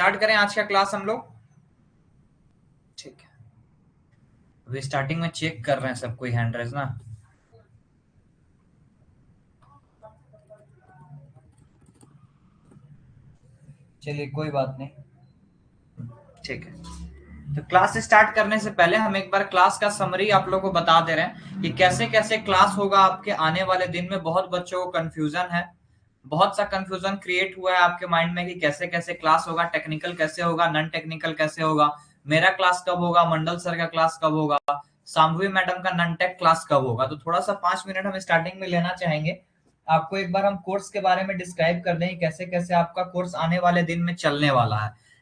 Start करें आज का क्लास हम लोग। ठीक है, अभी स्टार्टिंग में चेक कर रहे हैं सब कोई हैंड रेज ना। चलिए कोई बात नहीं, ठीक है। तो क्लास स्टार्ट करने से पहले हम एक बार क्लास का समरी आप लोगों को बता दे रहे हैं कि कैसे कैसे क्लास होगा आपके आने वाले दिन में। बहुत बच्चों को कंफ्यूजन है, बहुत सा कंफ्यूजन क्रिएट हुआ है आपके माइंड में कि कैसे कैसे क्लास होगा, टेक्निकल कैसे होगा, नॉन टेक्निकल कैसे होगा, मेरा क्लास कब होगा, मंडल सर का क्लास कब होगा, शांभवी मैडम का नॉन टेक क्लास कब होगा। तो थोड़ा सा 5 मिनट हम स्टार्टिंग में लेना चाहेंगे। आपको एक बार हम कोर्स के बारे में डिस्क्राइब कर दें कैसे कैसे आपका कोर्स आने वाले दिन में चलने वाला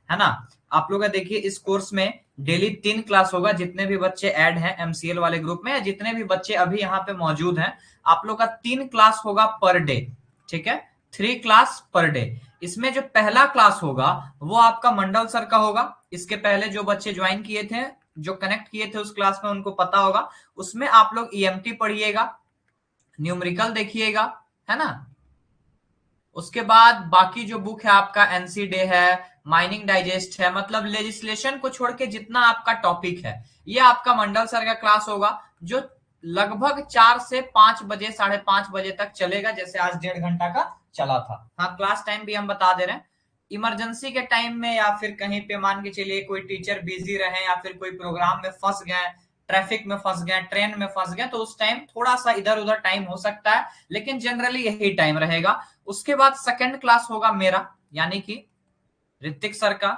है ना। आप लोग देखिए, इस कोर्स में डेली 3 क्लास होगा। जितने भी बच्चे ऐड हैं एमसीएल वाले ग्रुप में, या जितने भी बच्चे अभी यहाँ पे मौजूद हैं, आप लोग का 3 क्लास होगा पर डे। ठीक है, 3 क्लास पर डे। इसमें जो पहला क्लास होगा वो आपका मंडल सर का होगा। इसके पहले जो बच्चे ज्वाइन किए थे, जो कनेक्ट किए थे उस क्लास में, उनको पता होगा। उसमें आप लोग ईएमटी पढ़िएगा, न्यूमेरिकल देखिएगा, है ना। उसके बाद बाकी जो बुक है आपका एनसी डे है, माइनिंग डाइजेस्ट है, मतलब लेजिस्लेशन को छोड़ के जितना आपका टॉपिक है, ये आपका मंडल सर का क्लास होगा, जो लगभग 4 से 5 बजे, 5:30 बजे तक चलेगा। जैसे आज 1.5 घंटा का चला था। हाँ, क्लास टाइम भी हम बता दे रहे हैं। इमरजेंसी के टाइम में या फिर कहीं पे मान के चलिए कोई टीचर बिजी रहे या फिर कोई प्रोग्राम में फंस गए, ट्रैफिक में फंस गए, ट्रेन में फंस गए, तो उस टाइम थोड़ा सा इधर उधर टाइम हो सकता है, लेकिन जनरली यही टाइम रहेगा। उसके बाद सेकंड क्लास होगा मेरा, यानी कि ऋतिक सर का।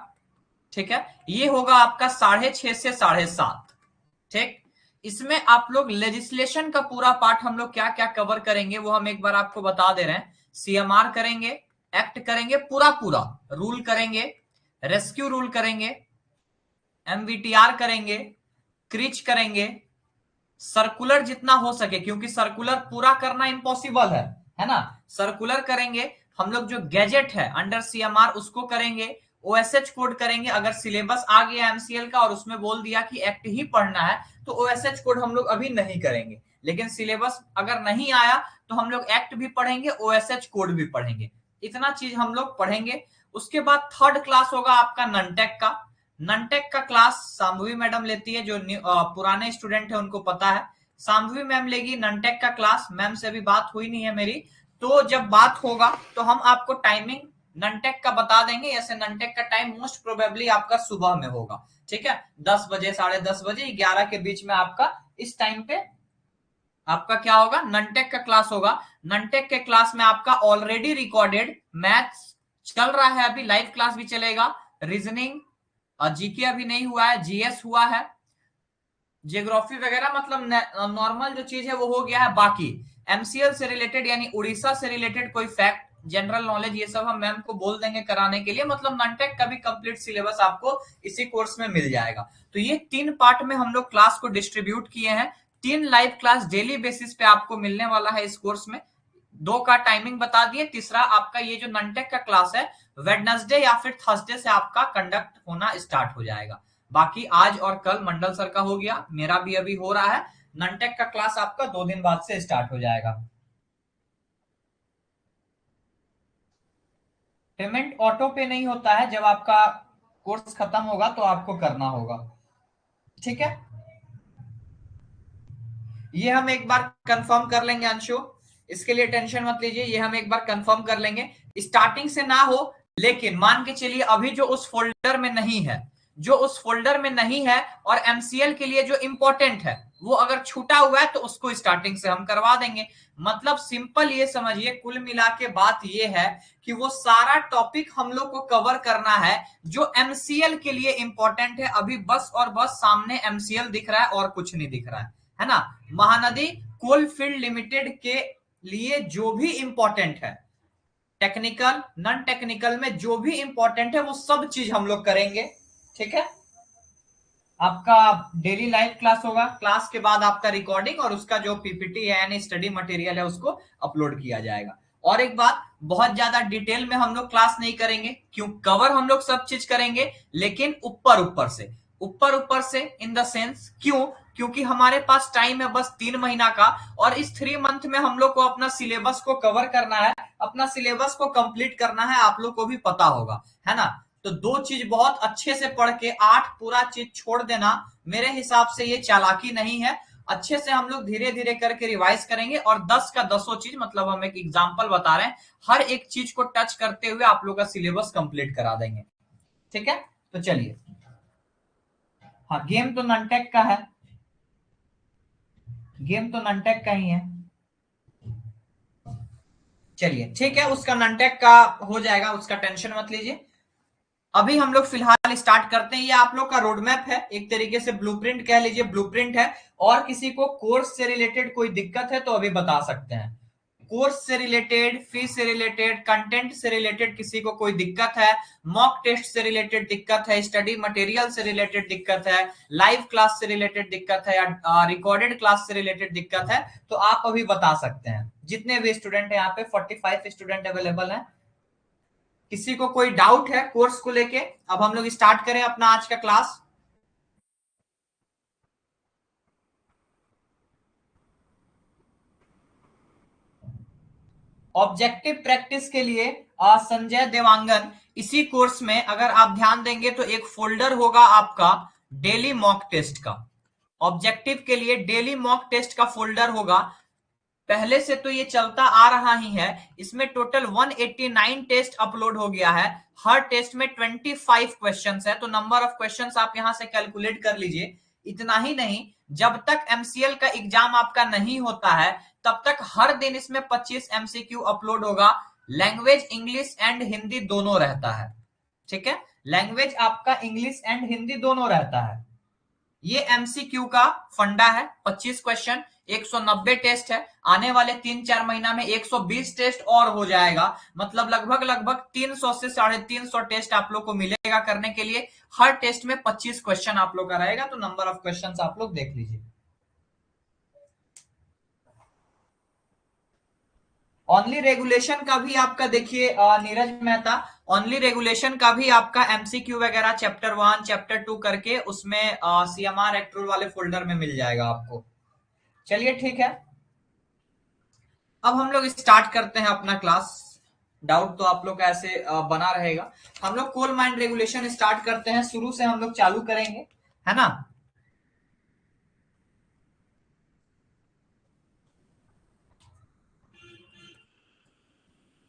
ठीक है, ये होगा आपका 6:30 से 7:30। ठीक, इसमें आप लोग लेजिस्लेशन का पूरा पार्ट हम लोग क्या क्या कवर करेंगे वो हम एक बार आपको बता दे रहे हैं। सीएमआर करेंगे, एक्ट करेंगे, पूरा पूरा रूल करेंगे, रेस्क्यू रूल करेंगे, एमवीटीआर करेंगे, क्रिच करेंगे, सर्कुलर जितना हो सके, क्योंकि सर्कुलर पूरा करना इम्पॉसिबल है ना। सर्कुलर करेंगे हम लोग, जो गैजेट है अंडर सीएमआर उसको करेंगे, ओएसएच कोड करेंगे। अगर सिलेबस आ गया एमसीएल का और उसमें बोल दिया कि एक्ट ही पढ़ना है, तो ओएसएच कोड हम लोग अभी नहीं करेंगे। लेकिन सिलेबस अगर नहीं आया तो हम लोग एक्ट भी पढ़ेंगे, ओएसएच कोड भी पढ़ेंगे। इतना चीज हम लोग पढ़ेंगे। उसके बाद थर्ड क्लास होगा आपका ननटेक का। ननटेक का क्लास शांभवी मैडम लेती है, जो पुराने स्टूडेंट है उनको पता है। शांभवी मैम लेगी ननटेक का क्लास। मैम से अभी बात हुई नहीं है मेरी, तो जब बात होगा तो हम आपको टाइमिंग ननटेक का बता देंगे। ऐसे ननटेक का टाइम मोस्ट प्रोबेबली आपका सुबह में होगा। ठीक है, 10 बजे, 10:30 बजे, 11 के बीच में आपका इस टाइम पे आपका क्या होगा, ननटेक का क्लास होगा। ननटेक के क्लास में आपका ऑलरेडी रिकॉर्डेड मैथ्स चल रहा है, अभी लाइव क्लास भी चलेगा। रीजनिंग, जीके अभी नहीं हुआ है, जीएस हुआ है, जियोग्राफी वगैरह, मतलब नॉर्मल जो चीज है वो हो गया है। बाकी एमसीएल से रिलेटेड यानी उड़ीसा से रिलेटेड कोई फैक्ट, जनरल नॉलेज, ये सब हम मैम को बोल देंगे कराने के लिए। मतलब नॉनटेक का भी कंप्लीट सिलेबस आपको इसी कोर्स में मिल जाएगा। तो ये 3 पार्ट में हम लोग क्लास को डिस्ट्रीब्यूट किए हैं। 3 लाइव क्लास डेली बेसिस पे आपको मिलने वाला है इस कोर्स में। 2 का टाइमिंग बता दिए। तीसरा आपका ये जो नॉनटेक का क्लास है, वेडनेसडे या फिर थर्सडे से आपका कंडक्ट होना स्टार्ट हो जाएगा। बाकी आज और कल मंडल सर का हो गया, मेरा भी अभी हो रहा है। ननटेक का क्लास आपका 2 दिन बाद से स्टार्ट हो जाएगा। पेमेंट ऑटो पे नहीं होता है, जब आपका कोर्स खत्म होगा तो आपको करना होगा। ठीक है, ये हम एक बार कंफर्म कर लेंगे अंशु, इसके लिए टेंशन मत लीजिए। ये हम एक बार कंफर्म कर लेंगे, स्टार्टिंग से ना हो। लेकिन मान के चलिए अभी जो उस फोल्डर में नहीं है, जो उस फोल्डर में नहीं है और एमसीएल के लिए जो इंपॉर्टेंट है वो अगर छूटा हुआ है तो उसको स्टार्टिंग से हम करवा देंगे। मतलब सिंपल ये समझिए, कुल मिला के बात ये है कि वो सारा टॉपिक हम लोग को कवर करना है जो एमसीएल के लिए इंपॉर्टेंट है। अभी बस और बस सामने एमसीएल दिख रहा है और कुछ नहीं दिख रहा है ना। महानदी कोल फील्ड लिमिटेड के लिए जो भी इंपॉर्टेंट है, टेक्निकल नॉन टेक्निकल में जो भी इंपॉर्टेंट है वो सब चीज हम लोग करेंगे। ठीक है, आपका डेली लाइव क्लास होगा, क्लास के बाद आपका रिकॉर्डिंग और उसका जो पीपीटी है यानी स्टडी मटेरियल है उसको अपलोड किया जाएगा। और एक बात, बहुत ज्यादा डिटेल में हम लोग क्लास नहीं करेंगे, क्यों, कवर हम लोग सब चीज करेंगे लेकिन ऊपर ऊपर से, ऊपर ऊपर से इन द सेंस, क्यों, क्योंकि हमारे पास टाइम है बस 3 महीना का, और इस 3 मंथ में हम लोग को अपना सिलेबस को कवर करना है, अपना सिलेबस को कंप्लीट करना है। आप लोग को भी पता होगा, है ना। तो 2 चीज बहुत अच्छे से पढ़ के 8 पूरा चीज छोड़ देना मेरे हिसाब से ये चालाकी नहीं है। अच्छे से हम लोग धीरे धीरे करके रिवाइज करेंगे और 10 का 10 चीज, मतलब हम एक एग्जाम्पल बता रहे हैं, हर एक चीज को टच करते हुए आप लोग का सिलेबस कंप्लीट करा देंगे। ठीक है, तो चलिए। हाँ, गेम तो ननटेक का है, गेम तो ननटेक का ही है। चलिए ठीक है, उसका ननटेक का हो जाएगा, उसका टेंशन मत लीजिए। अभी हम लोग फिलहाल स्टार्ट करते हैं। ये आप लोग का रोड मैप है, एक तरीके से ब्लूप्रिंट कह लीजिए, ब्लूप्रिंट है। और किसी को कोर्स से रिलेटेड कोई दिक्कत है तो अभी बता सकते हैं। कोर्स से रिलेटेड, फीस से रिलेटेड, कंटेंट से रिलेटेड किसी को कोई दिक्कत है, मॉक टेस्ट से रिलेटेड दिक्कत है, स्टडी मटेरियल से रिलेटेड दिक्कत है, लाइव क्लास से रिलेटेड दिक्कत है, या रिकॉर्डेड क्लास से रिलेटेड दिक्कत है, तो आप अभी बता सकते हैं। जितने भी स्टूडेंट है यहाँ पे 45 स्टूडेंट अवेलेबल है। किसी को कोई डाउट है कोर्स को लेके? अब हम लोग स्टार्ट करें अपना आज का क्लास। ऑब्जेक्टिव प्रैक्टिस के लिए संजय देवांगन, इसी कोर्स में अगर आप ध्यान देंगे तो एक फोल्डर होगा आपका डेली मॉक टेस्ट का। ऑब्जेक्टिव के लिए डेली मॉक टेस्ट का फोल्डर होगा। पहले से तो ये चलता आ रहा ही है। इसमें टोटल 189 टेस्ट अपलोड हो गया है। हर टेस्ट में 25 क्वेश्चंस है, तो नंबर ऑफ क्वेश्चंस आप यहां से कैलकुलेट कर लीजिए। इतना ही नहीं, जब तक एमसीएल का एग्जाम आपका नहीं होता है तब तक हर दिन इसमें 25 एमसीक्यू अपलोड होगा। लैंग्वेज इंग्लिश एंड हिंदी दोनों रहता है। ठीक है, लैंग्वेज आपका इंग्लिश एंड हिंदी दोनों रहता है। ये एमसीक्यू का फंडा है। 25 क्वेश्चन, 190 टेस्ट है। आने वाले 3-4 महीना में 120 टेस्ट और हो जाएगा। मतलब लगभग लगभग 300 से 350 टेस्ट आप लोग को मिलेगा करने के लिए। हर टेस्ट में 25 क्वेश्चन आप लोग का रहेगा, तो नंबर ऑफ क्वेश्चन आप लोग देख लीजिए। ओनली रेगुलेशन का भी आपका देखिए नीरज मेहता, ओनली रेगुलेशन का भी आपका एमसीक्यू वगैरह चैप्टर 1 चैप्टर 2 करके उसमें सीएमआर एक्ट रूल वाले फोल्डर में मिल जाएगा आपको। चलिए ठीक है, अब हम लोग स्टार्ट करते हैं अपना क्लास। डाउट तो आप लोग का ऐसे बना रहेगा। हम लोग कोल माइंड रेगुलेशन स्टार्ट करते हैं, शुरू से हम लोग चालू करेंगे, है ना।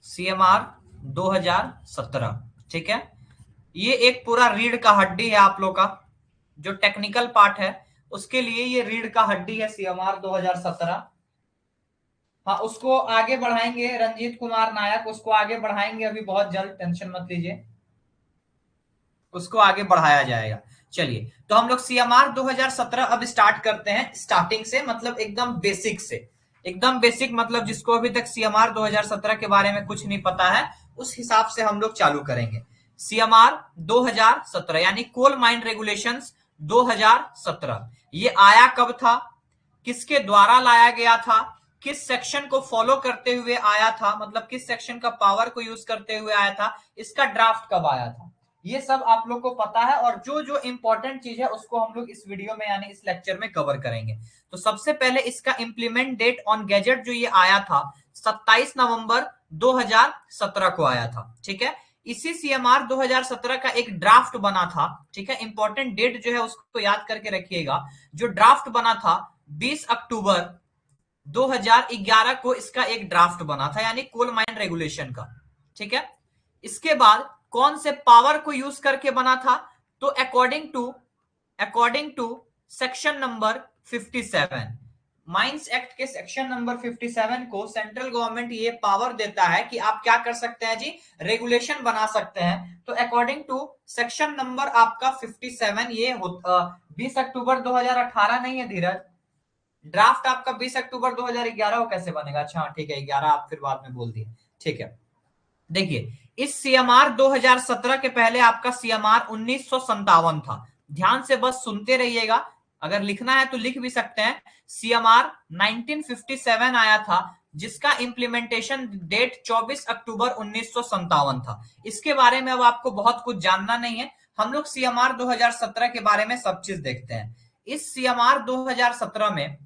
सीएमआर 2017, ठीक है। ये एक पूरा रीढ़ का हड्डी है आप लोग का, जो टेक्निकल पार्ट है उसके लिए ये रीढ़ का हड्डी है सीएमआर 2017। हाँ, उसको आगे बढ़ाएंगे, रंजीत कुमार नायक, उसको आगे बढ़ाएंगे अभी बहुत जल्द, टेंशन मत लीजिए, उसको आगे बढ़ाया जाएगा। चलिए, तो हम लोग सीएमआर 2017 अब स्टार्ट करते हैं, स्टार्टिंग से, मतलब एकदम बेसिक से। एकदम बेसिक मतलब जिसको अभी तक सीएमआर 2017 के बारे में कुछ नहीं पता है, उस हिसाब से हम लोग चालू करेंगे। सीएमआर 2017 यानी कोल माइन रेगुलेशंस 2017, ये आया कब था, किसके द्वारा लाया गया था, किस सेक्शन को फॉलो करते हुए आया था, मतलब किस सेक्शन का पावर को यूज करते हुए आया था, इसका ड्राफ्ट कब आया था, ये सब आप लोग को पता है। और जो जो इंपॉर्टेंट चीज है उसको हम लोग इस वीडियो में यानी इस लेक्चर में कवर करेंगे। तो सबसे पहले इसका इंप्लीमेंट डेट ऑन गैजेट जो ये आया था 27 नवंबर 2017 को आया था। ठीक है, इसी सीएमआर 2017 का एक ड्राफ्ट बना था। ठीक है, इंपॉर्टेंट डेट जो है उसको याद करके रखिएगा। जो ड्राफ्ट बना था 20 अक्टूबर 2011 को इसका एक ड्राफ्ट बना था, यानी कोल माइन रेगुलेशन का। ठीक है, इसके बाद कौन से पावर को यूज करके बना था, तो according to section number 57, mines act के सेक्शन नंबर 57 को सेंट्रल गवर्नमेंट ये पावर देता है कि आप क्या कर सकते हैं जी, रेगुलेशन बना सकते हैं। तो अकॉर्डिंग टू सेक्शन नंबर आपका 57 ये 20 अक्टूबर 2018 नहीं है धीरज, ड्राफ्ट आपका 20 अक्टूबर 2011 को कैसे बनेगा? अच्छा ठीक है, 11 आप फिर बाद में बोल दिए। ठीक है, देखिए इस सीएमआर 2017 के पहले आपका सीएमआर 1957 था। ध्यान से बस सुनते रहिएगा, अगर लिखना है तो लिख भी सकते हैं। सीएमआर 1957 आया था, जिसका इंप्लीमेंटेशन डेट 24 अक्टूबर 1957 था। इसके बारे में अब आपको बहुत कुछ जानना नहीं है, हम लोग सीएमआर 2017 के बारे में सब चीज देखते हैं। इस सीएमआर 2017 में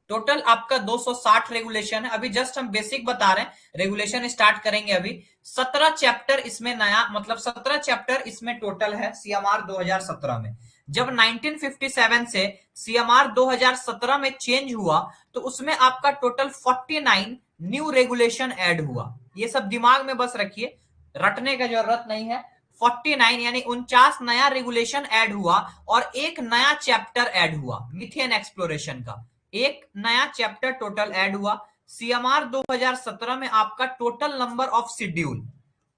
टोटल आपका 260 रेगुलेशन है। अभी जस्ट हम बेसिक बता रहे हैं, रेगुलेशन स्टार्ट करेंगे अभी। 17 चैप्टर इसमें नया, मतलब 17 चैप्टर इसमें टोटल है सीएमआर 2017 में। जब 1957 से सीएमआर 2017 में चेंज हुआ तो उसमें आपका टोटल 49 न्यू रेगुलेशन ऐड हुआ। ये सब दिमाग में बस रखिए, रटने का जरूरत नहीं है। 49 यानी 49 नया रेगुलेशन ऐड हुआ और एक नया चैप्टर ऐड हुआ मीथेन एक्सप्लोरेशन का। एक नया चैप्टर टोटल ऐड हुआ। सीएमआर 2017 में आपका total number of schedule,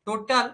total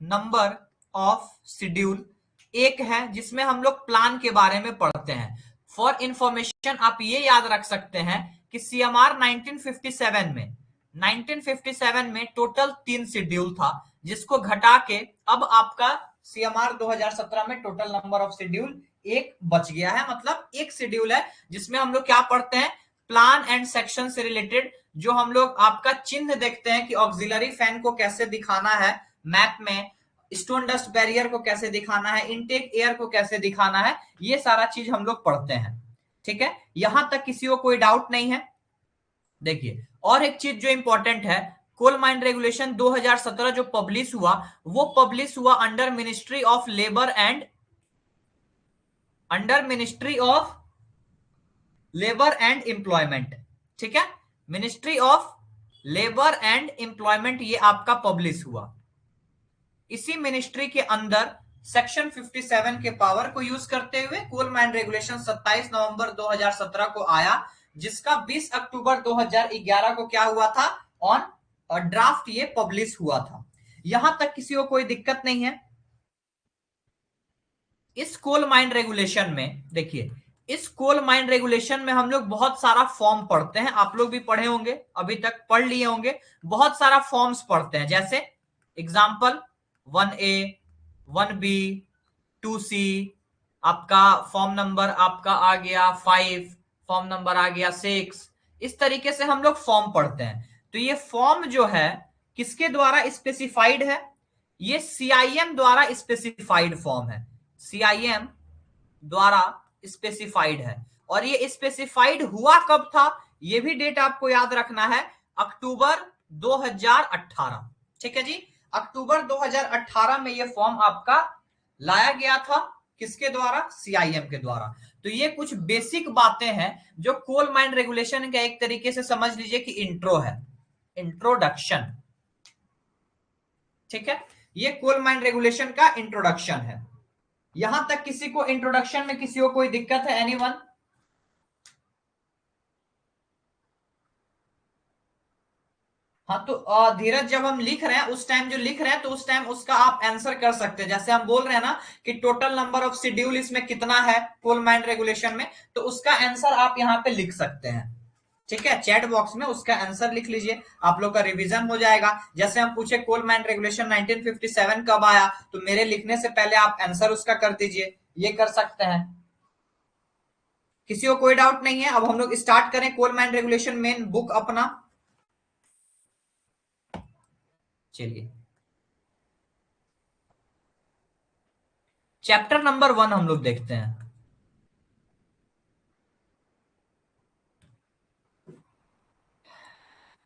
number of schedule एक है, जिसमें हम लोग प्लान के बारे में पढ़ते हैं। फॉर इंफॉर्मेशन आप ये याद रख सकते हैं कि सीएमआर 1957 में टोटल 3 शेड्यूल था, जिसको घटा के अब आपका सीएमआर 2017 में टोटल नंबर ऑफ शेड्यूल एक बच गया है। मतलब एक शेड्यूल है जिसमें हम लोग क्या पढ़ते हैं, प्लान एंड सेक्शन से रिलेटेड। जो हम लोग आपका चिन्ह देखते हैं कि ऑक्सिलरी फैन को कैसे दिखाना है मैप में, स्टोन डस्ट बैरियर को कैसे दिखाना है, इनटेक एयर को कैसे दिखाना है, ये सारा चीज हम लोग पढ़ते हैं। ठीक है, यहां तक किसी को कोई डाउट नहीं है। देखिए और एक चीज जो इंपॉर्टेंट है, कोल माइन रेगुलेशन 2017 जो पब्लिश हुआ, वो पब्लिश हुआ under ministry of labour and employment. ठीक है, ministry of labour and employment ये आपका पब्लिश हुआ। इसी मिनिस्ट्री के अंदर सेक्शन 57 के पावर को यूज करते हुए कोल माइन रेगुलेशन 27 नवंबर 2017 को आया, जिसका 20 अक्टूबर 2011 को क्या हुआ था, ऑन ड्राफ्ट ये पब्लिश हुआ था। यहां तक किसी को कोई दिक्कत नहीं है। इस कोल माइन रेगुलेशन में देखिए, इस कोल माइन रेगुलेशन में हम लोग बहुत सारा फॉर्म पढ़ते हैं, आप लोग भी पढ़े होंगे, अभी तक पढ़ लिए होंगे। बहुत सारा फॉर्म्स पढ़ते हैं, जैसे एग्जाम्पल 1A 1B 2C, आपका फॉर्म नंबर आपका आ गया 5, फॉर्म नंबर आ गया 6। इस तरीके से हम लोग फॉर्म पढ़ते हैं। तो ये फॉर्म जो है किसके द्वारा स्पेसिफाइड है, ये सीआईएम द्वारा स्पेसिफाइड फॉर्म है, सीआईएम द्वारा स्पेसिफाइड है। और ये स्पेसिफाइड हुआ कब था, ये भी डेट आपको याद रखना है, अक्टूबर 2018। ठीक है जी, अक्टूबर 2018 में ये फॉर्म आपका लाया गया था, किसके द्वारा, सीआईएम के द्वारा। तो ये कुछ बेसिक बातें हैं जो कोल माइन रेगुलेशन का एक तरीके से समझ लीजिए कि इंट्रो है, इंट्रोडक्शन। ठीक है, ये कोल माइन रेगुलेशन का इंट्रोडक्शन है। यहां तक किसी को इंट्रोडक्शन में किसी को कोई दिक्कत है, एनीवन? हाँ तो धीरज, जब हम लिख रहे हैं उस टाइम जो लिख रहे हैं तो उस टाइम उसका आप आंसर कर सकते हैं। जैसे हम बोल रहे हैं ना कि टोटल नंबर ऑफ शेड्यूल इसमें कितना है कोल माइन रेगुलेशन में, तो उसका आंसर आप यहाँ पे लिख सकते हैं। ठीक है, चैट बॉक्स में उसका आंसर लिख लीजिए, आप लोग का रिवीजन हो जाएगा। जैसे हम पूछे कोल माइन रेगुलेशन 1957 कब आया, तो मेरे लिखने से पहले आप आंसर उसका कर दीजिए, ये कर सकते हैं। किसी को कोई डाउट नहीं है? अब हम लोग स्टार्ट करें coal mine regulation main book अपना। चलिए चैप्टर नंबर 1 हम लोग देखते हैं।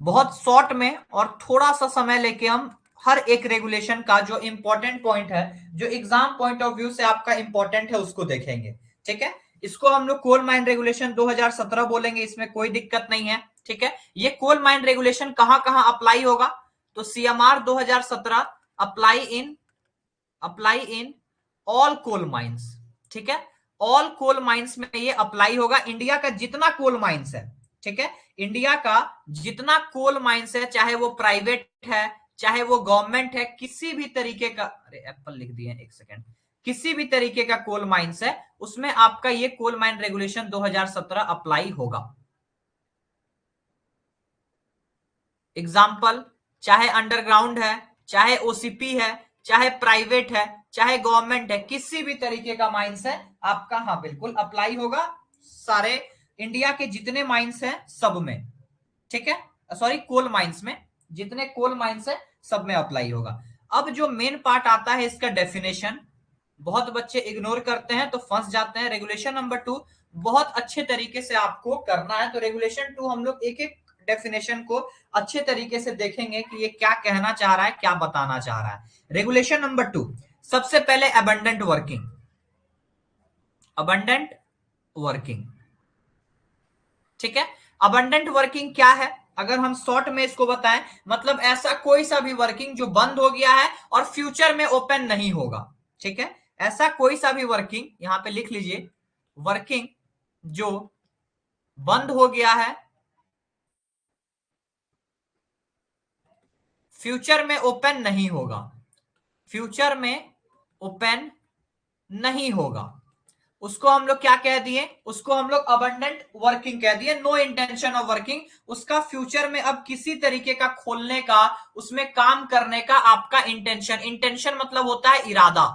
बहुत शॉर्ट में और थोड़ा सा समय लेके हम हर एक रेगुलेशन का जो इंपॉर्टेंट पॉइंट है, जो एग्जाम पॉइंट ऑफ व्यू से आपका इंपॉर्टेंट है, उसको देखेंगे। ठीक है, इसको हम लोग कोल माइन रेगुलेशन 2017 बोलेंगे, इसमें कोई दिक्कत नहीं है। ठीक है, ये कोल माइन रेगुलेशन कहां कहां अप्लाई होगा, तो CMR 2017 apply in all coal mines. ठीक है, ऑल कोल माइंस में ये अप्लाई होगा, इंडिया का जितना कोल माइंस है। ठीक है, इंडिया का जितना कोल माइंस है, चाहे वो प्राइवेट है चाहे वो गवर्नमेंट है, किसी भी तरीके का, अरे एप्पल लिख दिए, एक सेकेंड, किसी भी तरीके का कोल माइंस है, उसमें आपका ये कोल माइन रेगुलेशन 2017 अप्लाई होगा। एग्जाम्पल, चाहे अंडरग्राउंड है, चाहे ओसीपी है, चाहे प्राइवेट है, चाहे गवर्नमेंट है, किसी भी तरीके का माइंस है आपका, हाँ बिल्कुल अप्लाई होगा, सारे इंडिया के जितने माइंस हैं सब में। ठीक है, सॉरी कोल माइंस में, जितने कोल माइंस है सब में अप्लाई होगा। अब जो मेन पार्ट आता है इसका डेफिनेशन, बहुत बच्चे इग्नोर करते हैं तो फंस जाते हैं। रेगुलेशन नंबर 2, बहुत अच्छे तरीके से आपको करना है। तो रेगुलेशन 2 हम लोग एक एक डेफिनेशन को अच्छे तरीके से देखेंगे कि ये क्या कहना चाह रहा है, क्या बताना चाह रहा है। रेगुलेशन नंबर 2, सबसे पहले अबंडेंट वर्किंग। अबंडेंट वर्किंग, ठीक है। अबंडेंट वर्किंग क्या है, अगर हम शॉर्ट में इसको बताएं, मतलब ऐसा कोई सा भी वर्किंग जो बंद हो गया है और फ्यूचर में ओपन नहीं होगा, ठीक है। ऐसा कोई सा भी वर्किंग, यहां पे लिख लीजिए, वर्किंग जो बंद हो गया है, फ्यूचर में ओपन नहीं होगा, फ्यूचर में ओपन नहीं होगा, उसको हम लोग क्या कह दिए, उसको हम लोग अबंडेंट वर्किंग कह दिए। नो इंटेंशन ऑफ वर्किंग, उसका फ्यूचर में अब किसी तरीके का खोलने का, उसमें काम करने का आपका इंटेंशन, इंटेंशन मतलब होता है इरादा,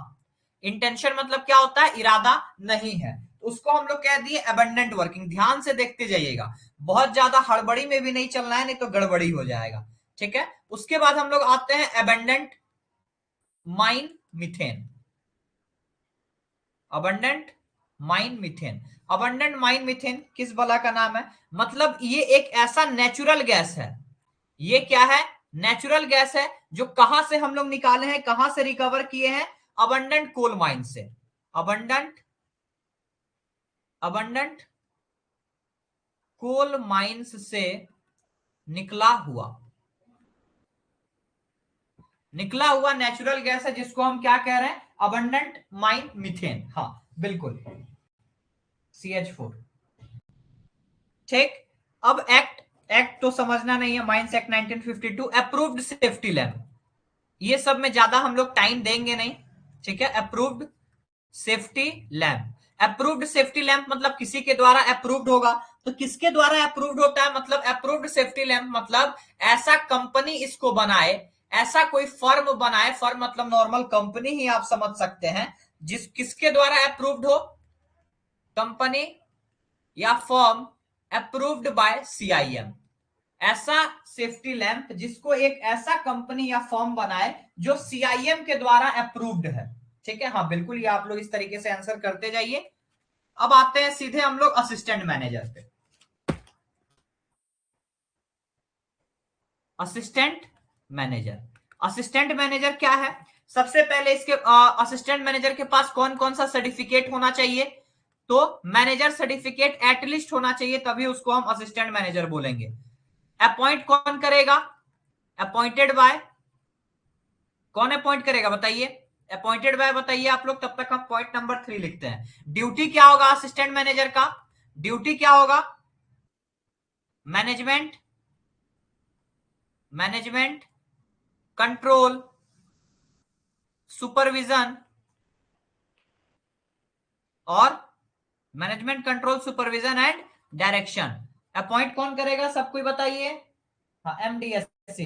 इंटेंशन मतलब क्या होता है, इरादा नहीं है, उसको हम लोग कह दिए अबंडेंट वर्किंग। ध्यान से देखते जाइएगा, बहुत ज्यादा हड़बड़ी में भी नहीं चलना है, नहीं तो गड़बड़ी हो जाएगा, ठीक है। उसके बाद हम लोग आते हैं abundant mine methane. Abundant mine methane, abundant mine methane किस बला का नाम है, मतलब ये एक ऐसा नेचुरल गैस है, ये क्या है, नेचुरल गैस है, जो कहां से हम लोग निकाले हैं, कहां से रिकवर किए हैं, अबंडेंट कोल माइन से, अबंडेंट अबंडेंट कोल माइंस से निकला हुआ, निकला हुआ नेचुरल गैस है, जिसको हम क्या कह रहे हैं, अबंडेंट माइन मिथेन। हाँ बिल्कुल, CH4, ठीक। अब एक्ट, एक्ट तो समझना नहीं है, mines act 1952, approved safety lamp, ये सब में ज्यादा हम लोग टाइम देंगे नहीं, ठीक है। Approved safety lamp, approved safety lamp मतलब किसी के द्वारा अप्रूव्ड होगा, तो किसके द्वारा अप्रूव्ड होता है, मतलब अप्रूव्ड सेफ्टी लैंप मतलब ऐसा कंपनी इसको बनाए, ऐसा कोई फर्म बनाए, फर्म मतलब नॉर्मल कंपनी ही आप समझ सकते हैं, जिस किसके द्वारा अप्रूव्ड हो, कंपनी या फर्म अप्रूव्ड बाय CIM, ऐसा सेफ्टी लैंप जिसको एक ऐसा कंपनी या फर्म बनाए जो CIM के द्वारा अप्रूव्ड है, ठीक है। हाँ बिल्कुल, ये आप लोग इस तरीके से आंसर करते जाइए। अब आते हैं सीधे हम लोग असिस्टेंट मैनेजर पे। असिस्टेंट मैनेजर, असिस्टेंट मैनेजर क्या है, सबसे पहले इसके असिस्टेंट मैनेजर के पास कौन कौन सा सर्टिफिकेट होना चाहिए, तो मैनेजर सर्टिफिकेट एटलीस्ट होना चाहिए, तभी उसको हम असिस्टेंट मैनेजर बोलेंगे। अपॉइंट कौन करेगा, अपॉइंटेड बाय, कौन अपॉइंट करेगा बताइए, अपॉइंटेड बाय बताइए आप लोग, तब तक हम पॉइंट नंबर 3 लिखते हैं। ड्यूटी क्या होगा असिस्टेंट मैनेजर का, ड्यूटी क्या होगा, मैनेजमेंट, मैनेजमेंट कंट्रोल सुपरविजन, और management control supervision and direction. Appoint कौन करेगा, सब कोई बताइए, हाँ MDSC,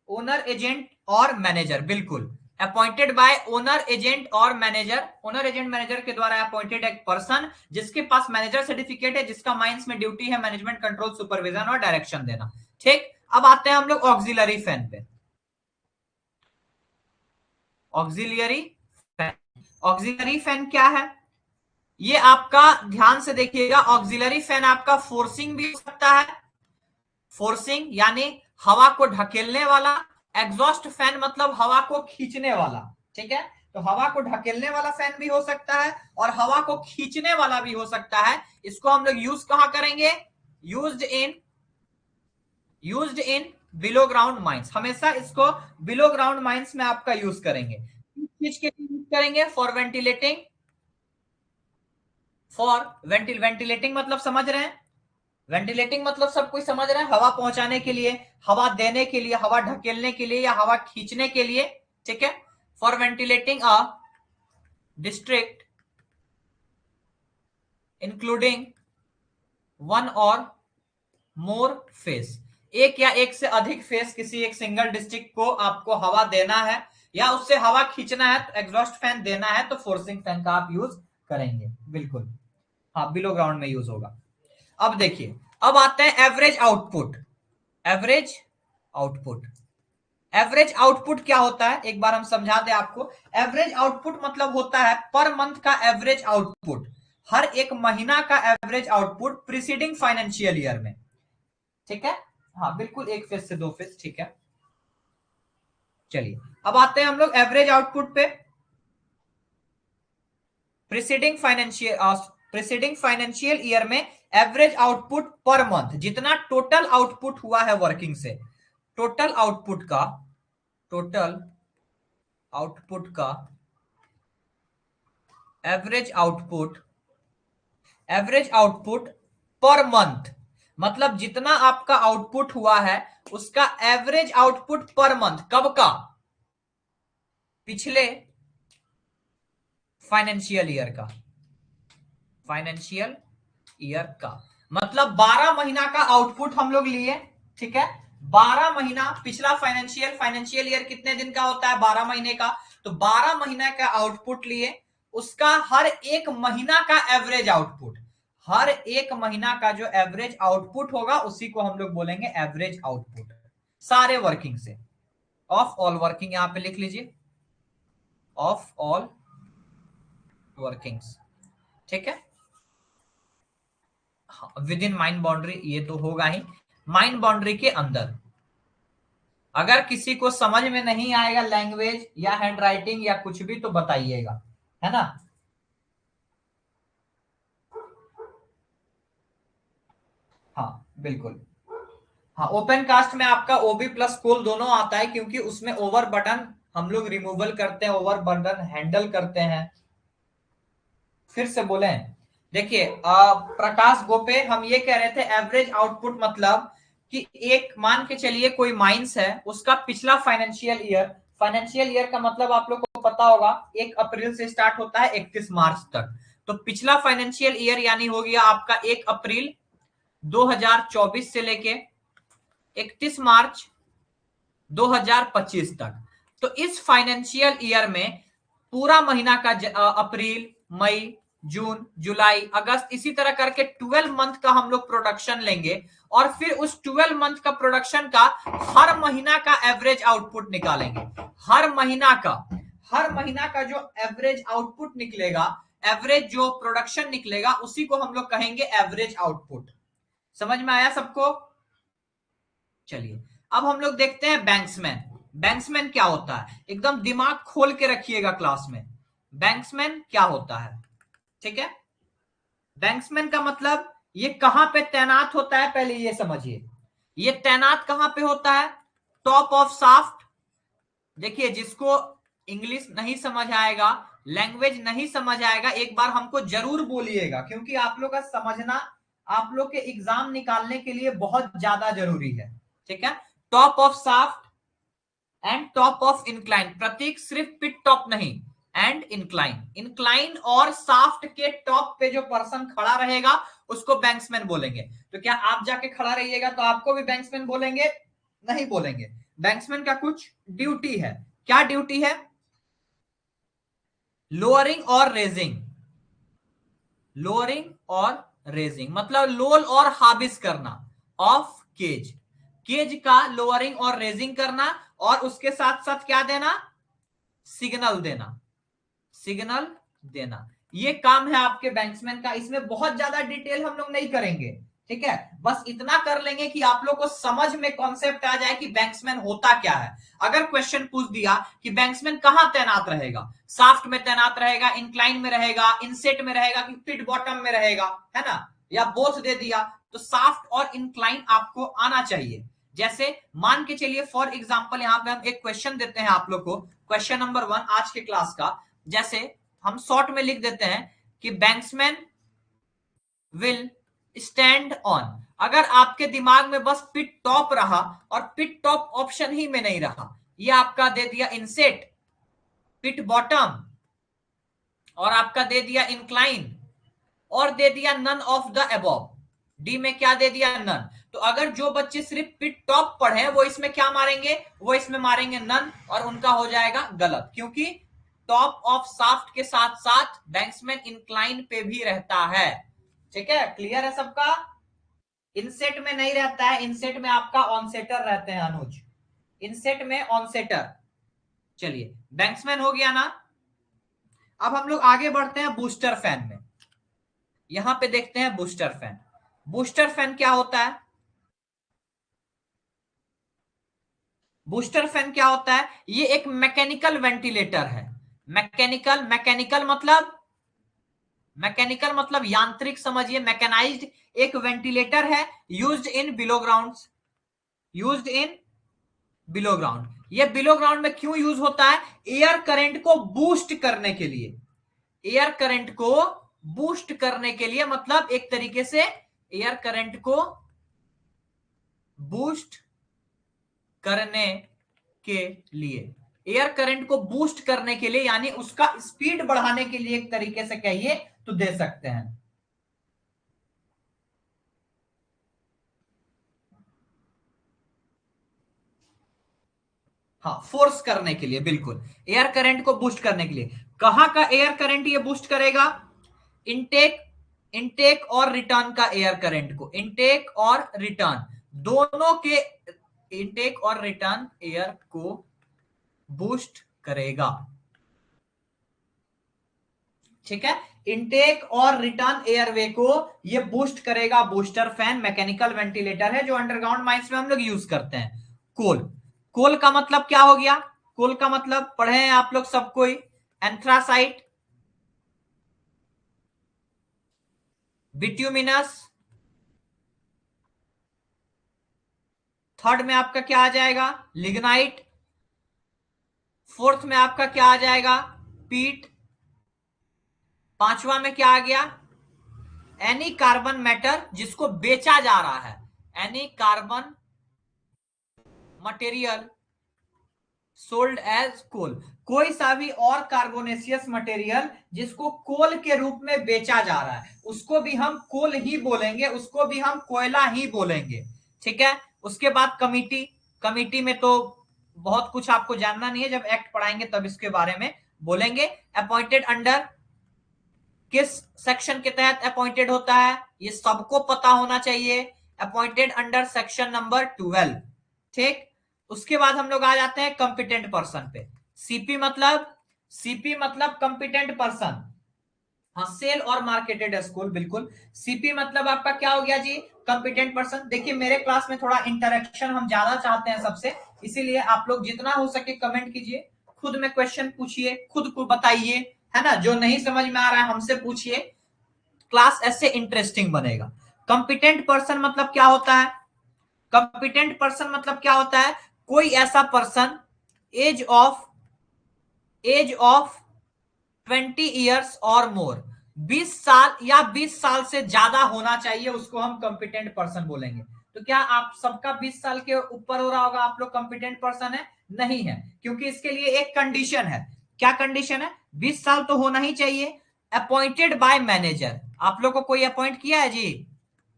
ओनर एजेंट और मैनेजर, बिल्कुल, अपॉइंटेड बाय ओनर एजेंट और मैनेजर, ओनर एजेंट मैनेजर के द्वारा अपॉइंटेड एक पर्सन जिसके पास मैनेजर सर्टिफिकेट है, जिसका माइंस में ड्यूटी है मैनेजमेंट कंट्रोल सुपरविजन और डायरेक्शन देना, ठीक। अब आते हैं हम लोग ऑक्सिलरी फैन पे। ऑक्सिलरी फैन, ऑक्सिलरी फैन क्या है, ये आपका ध्यान से देखिएगा, ऑक्सिलरी फैन आपका फोर्सिंग भी हो सकता है, फोर्सिंग यानी हवा को ढकेलने वाला, एग्जॉस्ट फैन मतलब हवा को खींचने वाला, ठीक है। तो हवा को ढकेलने वाला फैन भी हो सकता है और हवा को खींचने वाला भी हो सकता है। इसको हम लोग यूज कहां करेंगे, used in below ground mines, हमेशा इसको बिलो ग्राउंड माइंस में आपका यूज करेंगे, किस चीज के लिए यूज करेंगे, फॉर वेंटिलेटिंग, फॉर वेंटिलेटिंग मतलब समझ रहे हैं, वेंटिलेटिंग मतलब सब कोई समझ रहे हैं, हवा पहुंचाने के लिए, हवा देने के लिए, हवा ढकेलने के लिए या हवा खींचने के लिए, ठीक है। For ventilating a district including one और मोर फेस, एक या एक से अधिक फेस किसी एक सिंगल डिस्ट्रिक्ट को आपको हवा देना है या उससे हवा खींचना है, तो एग्जॉस्ट फैन देना है, तो फोर्सिंग फैन का आप यूज करेंगे, बिल्कुल। हाँ बिलो ग्राउंड में यूज होगा। अब देखिए, अब आते हैं average output, average output, average output क्या होता है, एक बार हम समझा दें आपको। एवरेज आउटपुट मतलब होता है पर मंथ का एवरेज आउटपुट, हर एक महीना का average output preceding financial year में, ठीक है। हाँ बिल्कुल, 1 फेज से 2 फेज, ठीक है। चलिए अब आते हैं हम लोग एवरेज आउटपुट पे। प्रीसीडिंग फाइनेंशियल ईयर में एवरेज आउटपुट पर मंथ, जितना टोटल आउटपुट हुआ है वर्किंग से, टोटल आउटपुट का एवरेज आउटपुट पर मंथ, मतलब जितना आपका आउटपुट हुआ है उसका एवरेज आउटपुट पर मंथ, कब का? पिछले फाइनेंशियल ईयर का, मतलब 12 महीना का आउटपुट हम लोग लिए, ठीक है। 12 महीना, पिछला फाइनेंशियल ईयर कितने दिन का होता है? 12 महीने का। तो 12 महीना का आउटपुट लिए, उसका हर एक महीना का एवरेज आउटपुट, हर एक महीना का जो एवरेज आउटपुट होगा उसी को हम लोग बोलेंगे एवरेज आउटपुट, सारे वर्किंग से। ऑफ ऑल वर्किंग यहां पे लिख लीजिए, ऑफ ऑल वर्किंग्स, ठीक है। विद इन माइंड बाउंड्री, ये तो होगा ही, माइंड बाउंड्री के अंदर। अगर किसी को समझ में नहीं आएगा लैंग्वेज या हैंड राइटिंग या कुछ भी तो बताइएगा, है ना। हाँ बिल्कुल। हाँ, ओपन कास्ट में आपका ओबी प्लस कोल दोनों आता है, क्योंकि उसमें ओवर बर्डन हम लोग रिमूवल करते हैं, ओवर बर्डन हैंडल करते हैं। फिर से बोले, देखिए प्रकाश गोपे, हम ये कह रहे थे एवरेज आउटपुट मतलब कि एक, मान के चलिए कोई माइंस है, उसका पिछला फाइनेंशियल ईयर का मतलब आप लोग को पता होगा 1 अप्रैल से स्टार्ट होता है 31 मार्च तक। तो पिछला फाइनेंशियल ईयर यानी हो गया आपका 1 अप्रैल 2024 से लेके 31 मार्च 2025 तक। तो इस फाइनेंशियल ईयर में पूरा महीना का अप्रैल, मई, जून, जुलाई, अगस्त, इसी तरह करके 12 मंथ का हम लोग प्रोडक्शन लेंगे, और फिर उस 12 मंथ का प्रोडक्शन का हर महीना का एवरेज आउटपुट निकालेंगे। हर महीना का जो एवरेज आउटपुट निकलेगा, एवरेज जो प्रोडक्शन निकलेगा, उसी को हम लोग कहेंगे एवरेज आउटपुट। समझ में आया सबको? चलिए अब हम लोग देखते हैं बैंक्समैन। बैंक्समैन क्या होता है, एकदम दिमाग खोल के रखिएगा क्लास में। बैंक्समैन क्या होता है, ठीक है। बैंक्समैन का मतलब ये कहां पे तैनात होता है, पहले ये समझिए। ये तैनात कहां पे होता है? Top of shaft. देखिए जिसको इंग्लिश नहीं समझ आएगा, लैंग्वेज नहीं समझ आएगा, एक बार हमको जरूर बोलिएगा, क्योंकि आप लोग का समझना आप लोग के एग्जाम निकालने के लिए बहुत ज्यादा जरूरी है, ठीक है। Top of shaft and top of incline, प्रतीक सिर्फ पिट टॉप नहीं, एंड इंक्लाइन और साफ्ट के टॉप पे जो पर्सन खड़ा रहेगा उसको बैंक्समैन बोलेंगे। तो क्या आप जाके खड़ा रहिएगा तो आपको भी बैंक्समैन बोलेंगे? नहीं बोलेंगे। बैंक्समैन का कुछ ड्यूटी है। क्या ड्यूटी है? लोअरिंग और रेजिंग मतलब लोल और हाबिस करना ऑफ केज का लोअरिंग और रेजिंग करना, और उसके साथ साथ क्या देना? सिग्नल देना। ये काम है आपके बैंक्समैन का। इसमें बहुत ज्यादा डिटेल हम लोग नहीं करेंगे, ठीक है। बस इतना कर लेंगे कि आप लोग को समझ में कॉन्सेप्ट आ जाए कि बैंक्समैन होता क्या है। अगर क्वेश्चन पूछ दिया कि बैंक्समैन कहां तैनात रहेगा, साफ्ट में तैनात रहेगा, इंक्लाइन में रहेगा, इनसेट में रहेगा, कि पिट बॉटम में रहेगा, है ना, या बोथ दे दिया, तो साफ्ट और इंक्लाइन आपको आना चाहिए। जैसे मान के चलिए फॉर एग्जाम्पल यहां पे हम एक क्वेश्चन देते हैं आप लोग को, क्वेश्चन नंबर 1 आज के क्लास का। जैसे हम शॉर्ट में लिख देते हैं कि बैंक्समैन विल स्टैंड ऑन। अगर आपके दिमाग में बस पिट टॉप रहा और पिट टॉप ऑप्शन ही में नहीं रहा, ये आपका दे दिया इनसेट, पिट बॉटम, और आपका दे दिया इंक्लाइन, और दे दिया none of the above. D में क्या दे दिया? नन। तो अगर जो बच्चे सिर्फ पिट टॉप पढ़े वो इसमें क्या मारेंगे? वो इसमें मारेंगे नन, और उनका हो जाएगा गलत, क्योंकि टॉप ऑफ शाफ्ट के साथ साथ बैंक्समैन इंक्लाइन पे भी रहता है, ठीक है। क्लियर है सबका? इनसेट में नहीं रहता है, इनसेट में आपका ऑनसेटर रहते हैं अनुज, इनसेट में ऑनसेटर। चलिए बैंक्समैन हो गया ना। अब हम लोग आगे बढ़ते हैं बूस्टर फैन में। यहां पे देखते हैं बूस्टर फैन। बूस्टर फैन क्या होता है? बूस्टर फैन क्या होता है? ये एक मैकेनिकल वेंटिलेटर है। मैकेनिकल मतलब यांत्रिक समझिए, मैकेनाइज्ड एक वेंटिलेटर है, used in below ground. Used in below ground. ये बिलो ग्राउंड में क्यों यूज होता है? एयर करंट को बूस्ट करने के लिए। एयर करंट को बूस्ट करने के लिए, मतलब एक तरीके से एयर करंट को बूस्ट करने के लिए, एयर करंट को बूस्ट करने के लिए, यानी उसका स्पीड बढ़ाने के लिए एक तरीके से कहिए तो दे सकते हैं। हाँ, फोर्स करने के लिए, बिल्कुल एयर करंट को बूस्ट करने के लिए। कहां का एयर करंट ये बूस्ट करेगा? इनटेक इनटेक और रिटर्न का एयर करंट को, इनटेक और रिटर्न दोनों के, इनटेक और रिटर्न एयर को बूस्ट करेगा। ठीक है, इनटेक और रिटर्न एयरवे को ये बूस्ट करेगा। बूस्टर फैन मैकेनिकल वेंटिलेटर है जो अंडरग्राउंड माइंस में हम लोग यूज करते हैं। कोल, कोल का मतलब क्या हो गया? कोल का मतलब पढ़े हैं आप लोग सब कोई, एंथ्रासाइट, बिट्यूमिनस। थर्ड में आपका क्या आ जाएगा? लिग्नाइट। फोर्थ में आपका क्या आ जाएगा? पीट। पांचवा में क्या आ गया? एनी कार्बन मैटर जिसको बेचा जा रहा है, any carbon material sold as coal. कोई सा भी और कार्बोनेशियस मटेरियल जिसको कोल के रूप में बेचा जा रहा है उसको भी हम कोल ही बोलेंगे, उसको भी हम कोयला ही बोलेंगे। ठीक है, उसके बाद कमिटी। कमिटी में तो बहुत कुछ आपको जानना नहीं है, जब एक्ट पढ़ाएंगे तब इसके बारे में बोलेंगे। अपॉइंटेड अंडर किस सेक्शन के तहत अपॉइंटेड होता है ये सबको पता होना चाहिए। Appointed under section number 12। ठीक, उसके बाद हम लोग आ जाते हैं कंपिटेंट पर्सन पे। सीपी मतलब, सीपी मतलब कंपिटेंट पर्सन। हाँ, सेल और मार्केटेड स्कूल, बिल्कुल। सीपी मतलब आपका क्या हो गया जी? Competent person. देखिए मेरे क्लास में थोड़ा इंटरेक्शन हम ज्यादा चाहते हैं सबसे, इसीलिए आप लोग जितना हो सके कमेंट कीजिए, खुद में क्वेश्चन पूछिए, खुद को बताइए, है ना? जो नहीं समझ में आ रहा है हमसे पूछिए, क्लास ऐसे इंटरेस्टिंग बनेगा। कंपिटेंट पर्सन मतलब क्या होता है? कंपिटेंट पर्सन मतलब क्या होता है? कोई ऐसा person age of, age of 20 years और मोर, 20 साल या 20 साल से ज्यादा होना चाहिए, उसको हम कंपिटेंट पर्सन बोलेंगे। तो क्या आप सबका 20 साल के ऊपर हो रहा होगा, आप लोग कंपिटेंट पर्सन है? नहीं है, क्योंकि इसके लिए एक कंडीशन है। क्या कंडीशन है? 20 साल तो होना ही चाहिए। अपॉइंटेड बाय मैनेजर, आप लोग को कोई अपॉइंट किया है जी?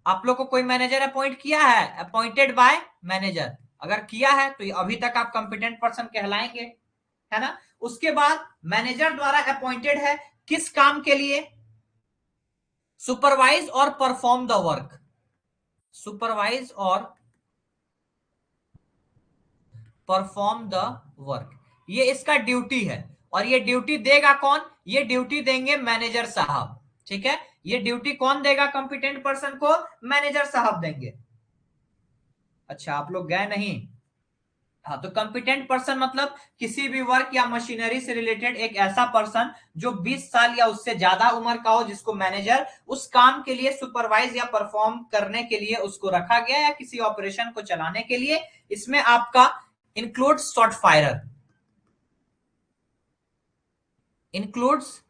आप लोग को कोई मैनेजर अपॉइंट किया है? अपॉइंटेड बाय मैनेजर अगर किया है तो अभी तक आप कंपिटेंट पर्सन कहलाएंगे, है ना? उसके बाद मैनेजर द्वारा अपॉइंटेड है, किस काम के लिए? सुपरवाइज और परफॉर्म द वर्क। सुपरवाइज और परफॉर्म द वर्क, ये इसका ड्यूटी है। और ये ड्यूटी देगा कौन? ये ड्यूटी देंगे मैनेजर साहब। ठीक है, ये ड्यूटी कौन देगा कंपिटेंट पर्सन को? मैनेजर साहब देंगे। अच्छा, आप लोग गए नहीं? हाँ, तो कंपिटेंट पर्सन मतलब किसी भी वर्क या मशीनरी से रिलेटेड एक ऐसा पर्सन जो 20 साल या उससे ज्यादा उम्र का हो, जिसको मैनेजर उस काम के लिए सुपरवाइज या परफॉर्म करने के लिए उसको रखा गया, या किसी ऑपरेशन को चलाने के लिए। इसमें आपका include short firer, includes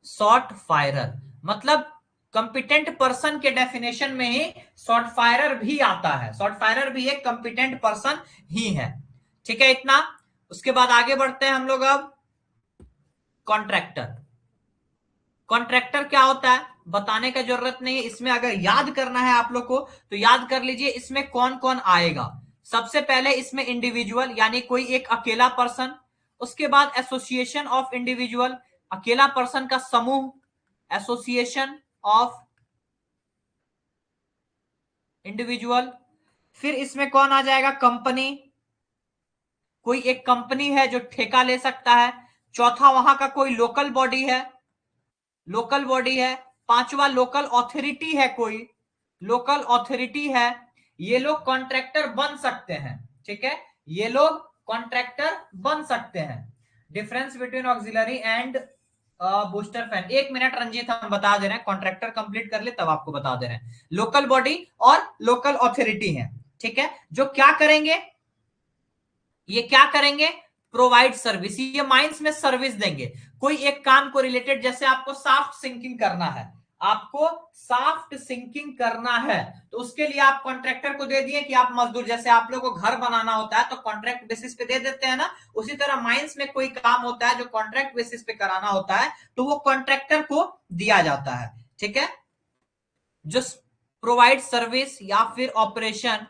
short firer, मतलब कंपिटेंट पर्सन के डेफिनेशन में ही शॉर्ट फायरर भी आता है। शॉर्ट फायरर भी एक कंपिटेंट पर्सन ही है। ठीक है, इतना। उसके बाद आगे बढ़ते हैं हम लोग अब। कॉन्ट्रैक्टर, कॉन्ट्रैक्टर क्या होता है बताने का जरूरत नहीं है, इसमें अगर याद करना है आप लोग को तो याद कर लीजिए इसमें कौन कौन आएगा। सबसे पहले इसमें इंडिविजुअल यानी कोई एक अकेला पर्सन। उसके बाद एसोसिएशन ऑफ इंडिविजुअल, अकेला पर्सन का समूह, एसोसिएशन ऑफ इंडिविजुअल। फिर इसमें कौन आ जाएगा? कंपनी, कोई एक कंपनी है जो ठेका ले सकता है। चौथा वहां का कोई लोकल बॉडी है, लोकल बॉडी है। पांचवा लोकल अथॉरिटी है, कोई लोकल अथॉरिटी है, ये लोग कॉन्ट्रैक्टर बन सकते हैं। ठीक है, ये लोग कॉन्ट्रैक्टर बन सकते हैं। Difference between auxiliary and booster fan, 1 minute Ranjeet हम बता दे रहे हैं, कॉन्ट्रैक्टर कंप्लीट कर ले तब आपको बता दे रहे हैं। लोकल बॉडी और लोकल अथॉरिटी है, ठीक है, जो क्या करेंगे, ये क्या करेंगे, प्रोवाइड सर्विस, ये माइंस में सर्विस देंगे। कोई एक काम को रिलेटेड, जैसे आपको साफ्ट सिंकिंग करना है, आपको साफ्ट सिंकिंग करना है, तो उसके लिए आप कॉन्ट्रैक्टर को दे दिए कि आप मजदूर, जैसे आप लोगों को घर बनाना होता है तो कॉन्ट्रैक्ट बेसिस पे दे देते हैं ना, उसी तरह माइंस में कोई काम होता है जो कॉन्ट्रैक्ट बेसिस पे कराना होता है, तो वो कॉन्ट्रैक्टर को दिया जाता है। ठीक है, जो प्रोवाइड सर्विस या फिर operation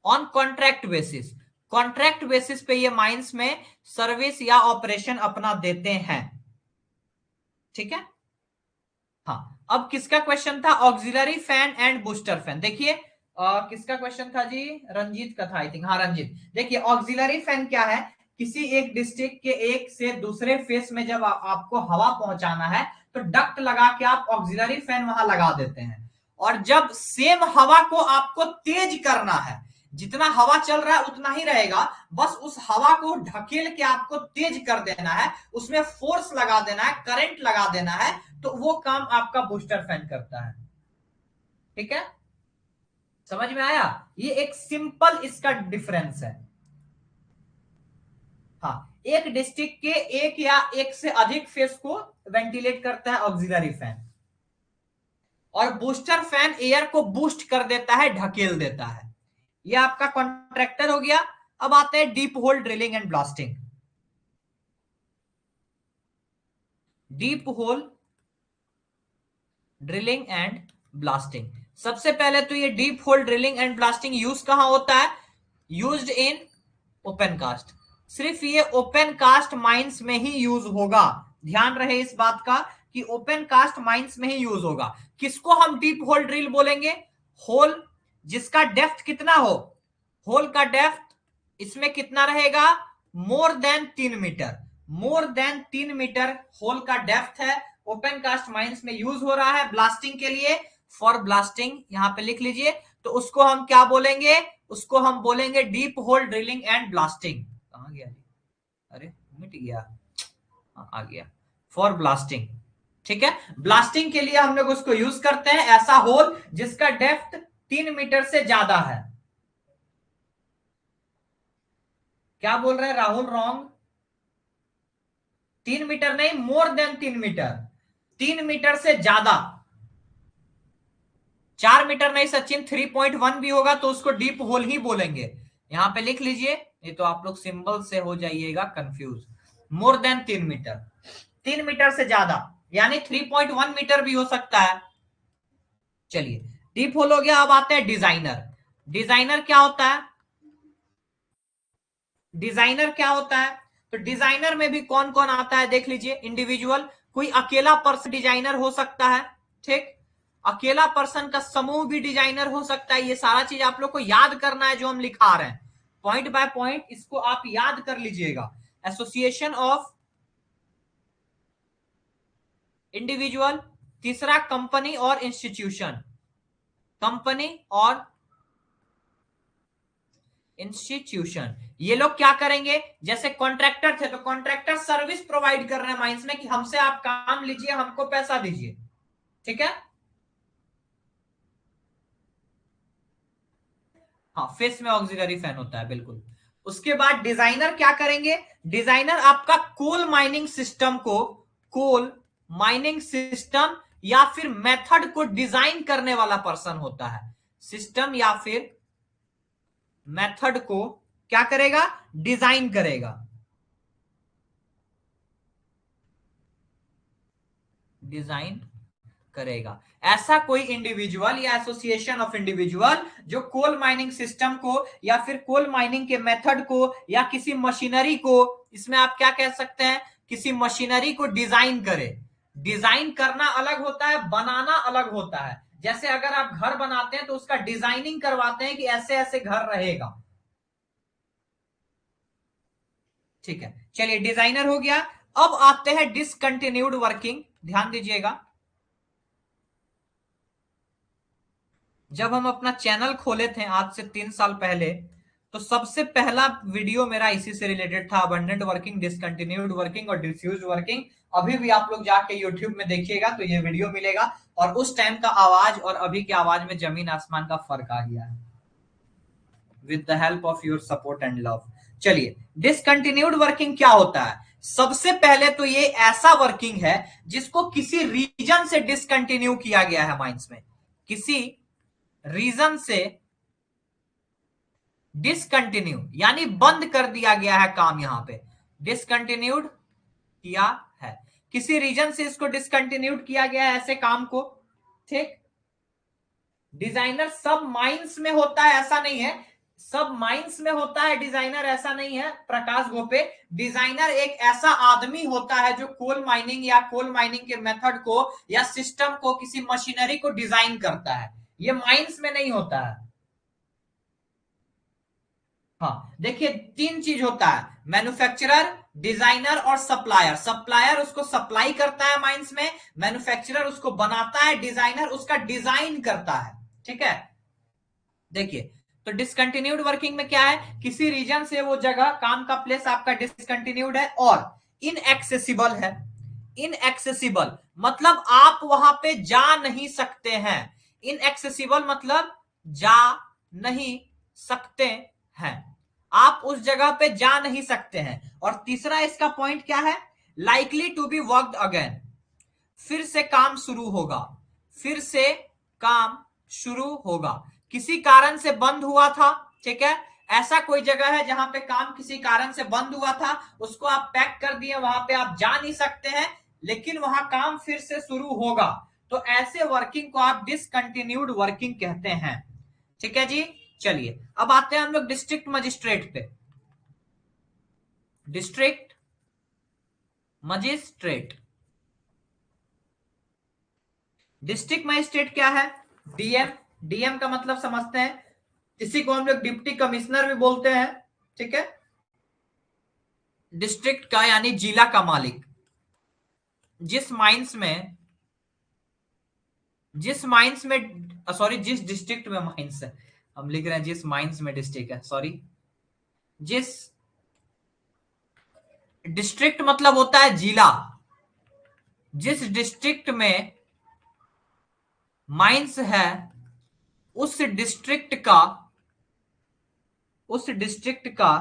on contract basis, contract basis पे ये माइंस में सर्विस या ऑपरेशन अपना देते हैं। ठीक है, हाँ, अब किसका क्वेश्चन था, auxiliary fan and booster fan. देखिए किसका क्वेश्चन था जी, रंजीत का था आई थिंक, हाँ रंजीत। देखिए ऑक्सिलरी फैन क्या है, किसी एक डिस्ट्रिक्ट के एक से दूसरे फेस में जब आपको हवा पहुंचाना है तो डक्ट लगा के आप ऑक्सिलरी फैन वहां लगा देते हैं, और जब सेम हवा को आपको तेज करना है, जितना हवा चल रहा है उतना ही रहेगा, बस उस हवा को ढकेल के आपको तेज कर देना है, उसमें फोर्स लगा देना है, करंट लगा देना है, तो वो काम आपका बूस्टर फैन करता है। ठीक है, समझ में आया, ये एक सिंपल इसका डिफरेंस है। हाँ, एक डिस्ट्रिक्ट के एक या एक से अधिक फेस को वेंटिलेट करता है ऑक्सिलरी फैन, और बूस्टर फैन एयर को बूस्ट कर देता है, ढकेल देता है। ये आपका कॉन्ट्रैक्टर हो गया। अब आते हैं deep whole drilling and blasting. Deep whole drilling and blasting, सबसे पहले तो ये deep whole drilling and blasting use कहां होता है, यूज्ड इन ओपन कास्ट, सिर्फ ये ओपन कास्ट माइंस में ही यूज होगा। ध्यान रहे इस बात का कि ओपन कास्ट माइंस में ही यूज होगा। किसको हम डीप होल ड्रिल बोलेंगे, होल जिसका डेप्थ कितना हो, होल का डेप्थ इसमें कितना रहेगा, more than 3 metre, more than 3 metre hole का डेप्थ है, ओपन कास्ट माइंस में यूज हो रहा है ब्लास्टिंग के लिए। फॉर ब्लास्टिंग यहां पे लिख लीजिए, तो उसको हम क्या बोलेंगे, उसको हम बोलेंगे deep whole drilling and blasting. कहां गया, अरे मिट गया, आ गया, फॉर ब्लास्टिंग। ठीक है, ब्लास्टिंग के लिए हम लोग उसको यूज करते हैं, ऐसा होल जिसका डेप्थ 3 मीटर से ज्यादा है। क्या बोल रहे हैं राहुल, रॉन्ग, 3 मीटर नहीं, मोर देन 3 मीटर, 3 मीटर से ज्यादा, 4 मीटर नहीं सचिन, 3.1 भी होगा तो उसको डीप होल ही बोलेंगे। यहां पे लिख लीजिए, ये तो आप लोग सिंबल से हो जाइएगा confuse. More than 3 metre, 3 metre से ज्यादा, यानी 3.1 मीटर भी हो सकता है। चलिए, डीप होल हो गया। अब आते हैं डिजाइनर। डिजाइनर क्या होता है, डिजाइनर क्या होता है, तो डिजाइनर में भी कौन कौन आता है देख लीजिए। इंडिविजुअल, कोई अकेला पर्सन डिजाइनर हो सकता है, ठीक, अकेला पर्सन का समूह भी डिजाइनर हो सकता है। ये सारा चीज आप लोग को याद करना है जो हम लिखा रहे हैं, पॉइंट बाय पॉइंट इसको आप याद कर लीजिएगा। एसोसिएशन ऑफ इंडिविजुअल, तीसरा कंपनी और इंस्टीट्यूशन, कंपनी और इंस्टीट्यूशन, ये लोग क्या करेंगे, जैसे कॉन्ट्रैक्टर थे तो कॉन्ट्रैक्टर सर्विस प्रोवाइड कर रहे हैं माइंस में कि हमसे आप काम लीजिए, हमको पैसा दीजिए। ठीक है, हाँ, फेस में ऑक्सिलरी फैन होता है बिल्कुल। उसके बाद डिजाइनर क्या करेंगे, डिजाइनर आपका कोल माइनिंग सिस्टम को, कोल माइनिंग सिस्टम या फिर मेथड को डिजाइन करने वाला पर्सन होता है। सिस्टम या फिर मेथड को क्या करेगा, डिजाइन करेगा, डिजाइन करेगा। ऐसा कोई इंडिविजुअल या एसोसिएशन ऑफ इंडिविजुअल जो कोल माइनिंग सिस्टम को या फिर कोल माइनिंग के मेथड को या किसी मशीनरी को, इसमें आप क्या कह सकते हैं, किसी मशीनरी को डिजाइन करे। डिजाइन करना अलग होता है, बनाना अलग होता है। जैसे अगर आप घर बनाते हैं तो उसका डिजाइनिंग करवाते हैं कि ऐसे ऐसे घर रहेगा। ठीक है, चलिए डिजाइनर हो गया। अब आते हैं डिसकंटिन्यूड वर्किंग। ध्यान दीजिएगा, जब हम अपना चैनल खोले थे आज से 3 साल पहले, तो सबसे पहला वीडियो मेरा इसी से रिलेटेड था, अबंडेंट वर्किंग, डिसकंटिन्यूड वर्किंग और डिफ्यूज वर्किंग। अभी भी आप लोग जाके यूट्यूब में देखिएगा तो ये वीडियो मिलेगा, और उस टाइम का आवाज और अभी की आवाज में जमीन आसमान का फर्क आ गया है, with the help of your support and love. चलिए, डिसकंटिन्यूड वर्किंग क्या होता है? सबसे पहले तो ये ऐसा वर्किंग है जिसको किसी रीजन से डिसकंटिन्यू किया गया है माइंस में, किसी रीजन से डिसकंटिन्यू यानी बंद कर दिया गया है काम, यहां पे डिसकंटिन्यूड किया है, किसी रीजन से इसको डिसकंटिन्यूड किया गया है ऐसे काम को। ठीक, डिजाइनर सब माइंस में होता है ऐसा नहीं है, सब माइंस में होता है डिजाइनर ऐसा नहीं है प्रकाश गोपे। डिजाइनर एक ऐसा आदमी होता है जो कोल माइनिंग या कोल माइनिंग के मेथड को या सिस्टम को, किसी मशीनरी को डिजाइन करता है, ये माइंस में नहीं होता है। हाँ देखिए, 3 चीज होता है, मैन्युफैक्चरर, डिजाइनर और सप्लायर। सप्लायर उसको सप्लाई करता है माइंस में, मैन्युफैक्चरर उसको बनाता है, डिजाइनर उसका डिजाइन करता है। ठीक है, देखिए, तो डिसकंटिन्यूड वर्किंग में क्या है, किसी रीजन से वो जगह, काम का प्लेस आपका डिसकंटिन्यूड है और इनएक्सेसिबल है। इनएक्सेसिबल मतलब आप वहां पे जा नहीं सकते हैं, इनएक्सेसिबल मतलब जा नहीं सकते हैं, आप उस जगह पे जा नहीं सकते हैं। और तीसरा इसका पॉइंट क्या है, likely to be worked again, फिर से काम शुरू होगा, फिर से काम शुरू होगा, किसी कारण से बंद हुआ था। ठीक है, ऐसा कोई जगह है जहां पे काम किसी कारण से बंद हुआ था, उसको आप पैक कर दिए, वहां पे आप जा नहीं सकते हैं, लेकिन वहां काम फिर से शुरू होगा, तो ऐसे वर्किंग को आप डिसकंटिन्यूड वर्किंग कहते हैं। ठीक है जी, चलिए अब आते हैं हम लोग डिस्ट्रिक्ट मजिस्ट्रेट पे। डिस्ट्रिक्ट मजिस्ट्रेट, डिस्ट्रिक्ट मजिस्ट्रेट क्या है, डीएम। डीएम का मतलब समझते हैं, इसी को हम लोग डिप्टी कमिश्नर भी बोलते हैं। ठीक है, डिस्ट्रिक्ट का यानी जिला का मालिक, जिस माइंस में, जिस माइंस में, सॉरी जिस डिस्ट्रिक्ट में माइंस है, हम लिख रहे हैं जिस माइंस में डिस्ट्रिक्ट है, सॉरी, जिस डिस्ट्रिक्ट मतलब होता है जिला, जिस डिस्ट्रिक्ट में माइंस है उस डिस्ट्रिक्ट का, उस डिस्ट्रिक्ट का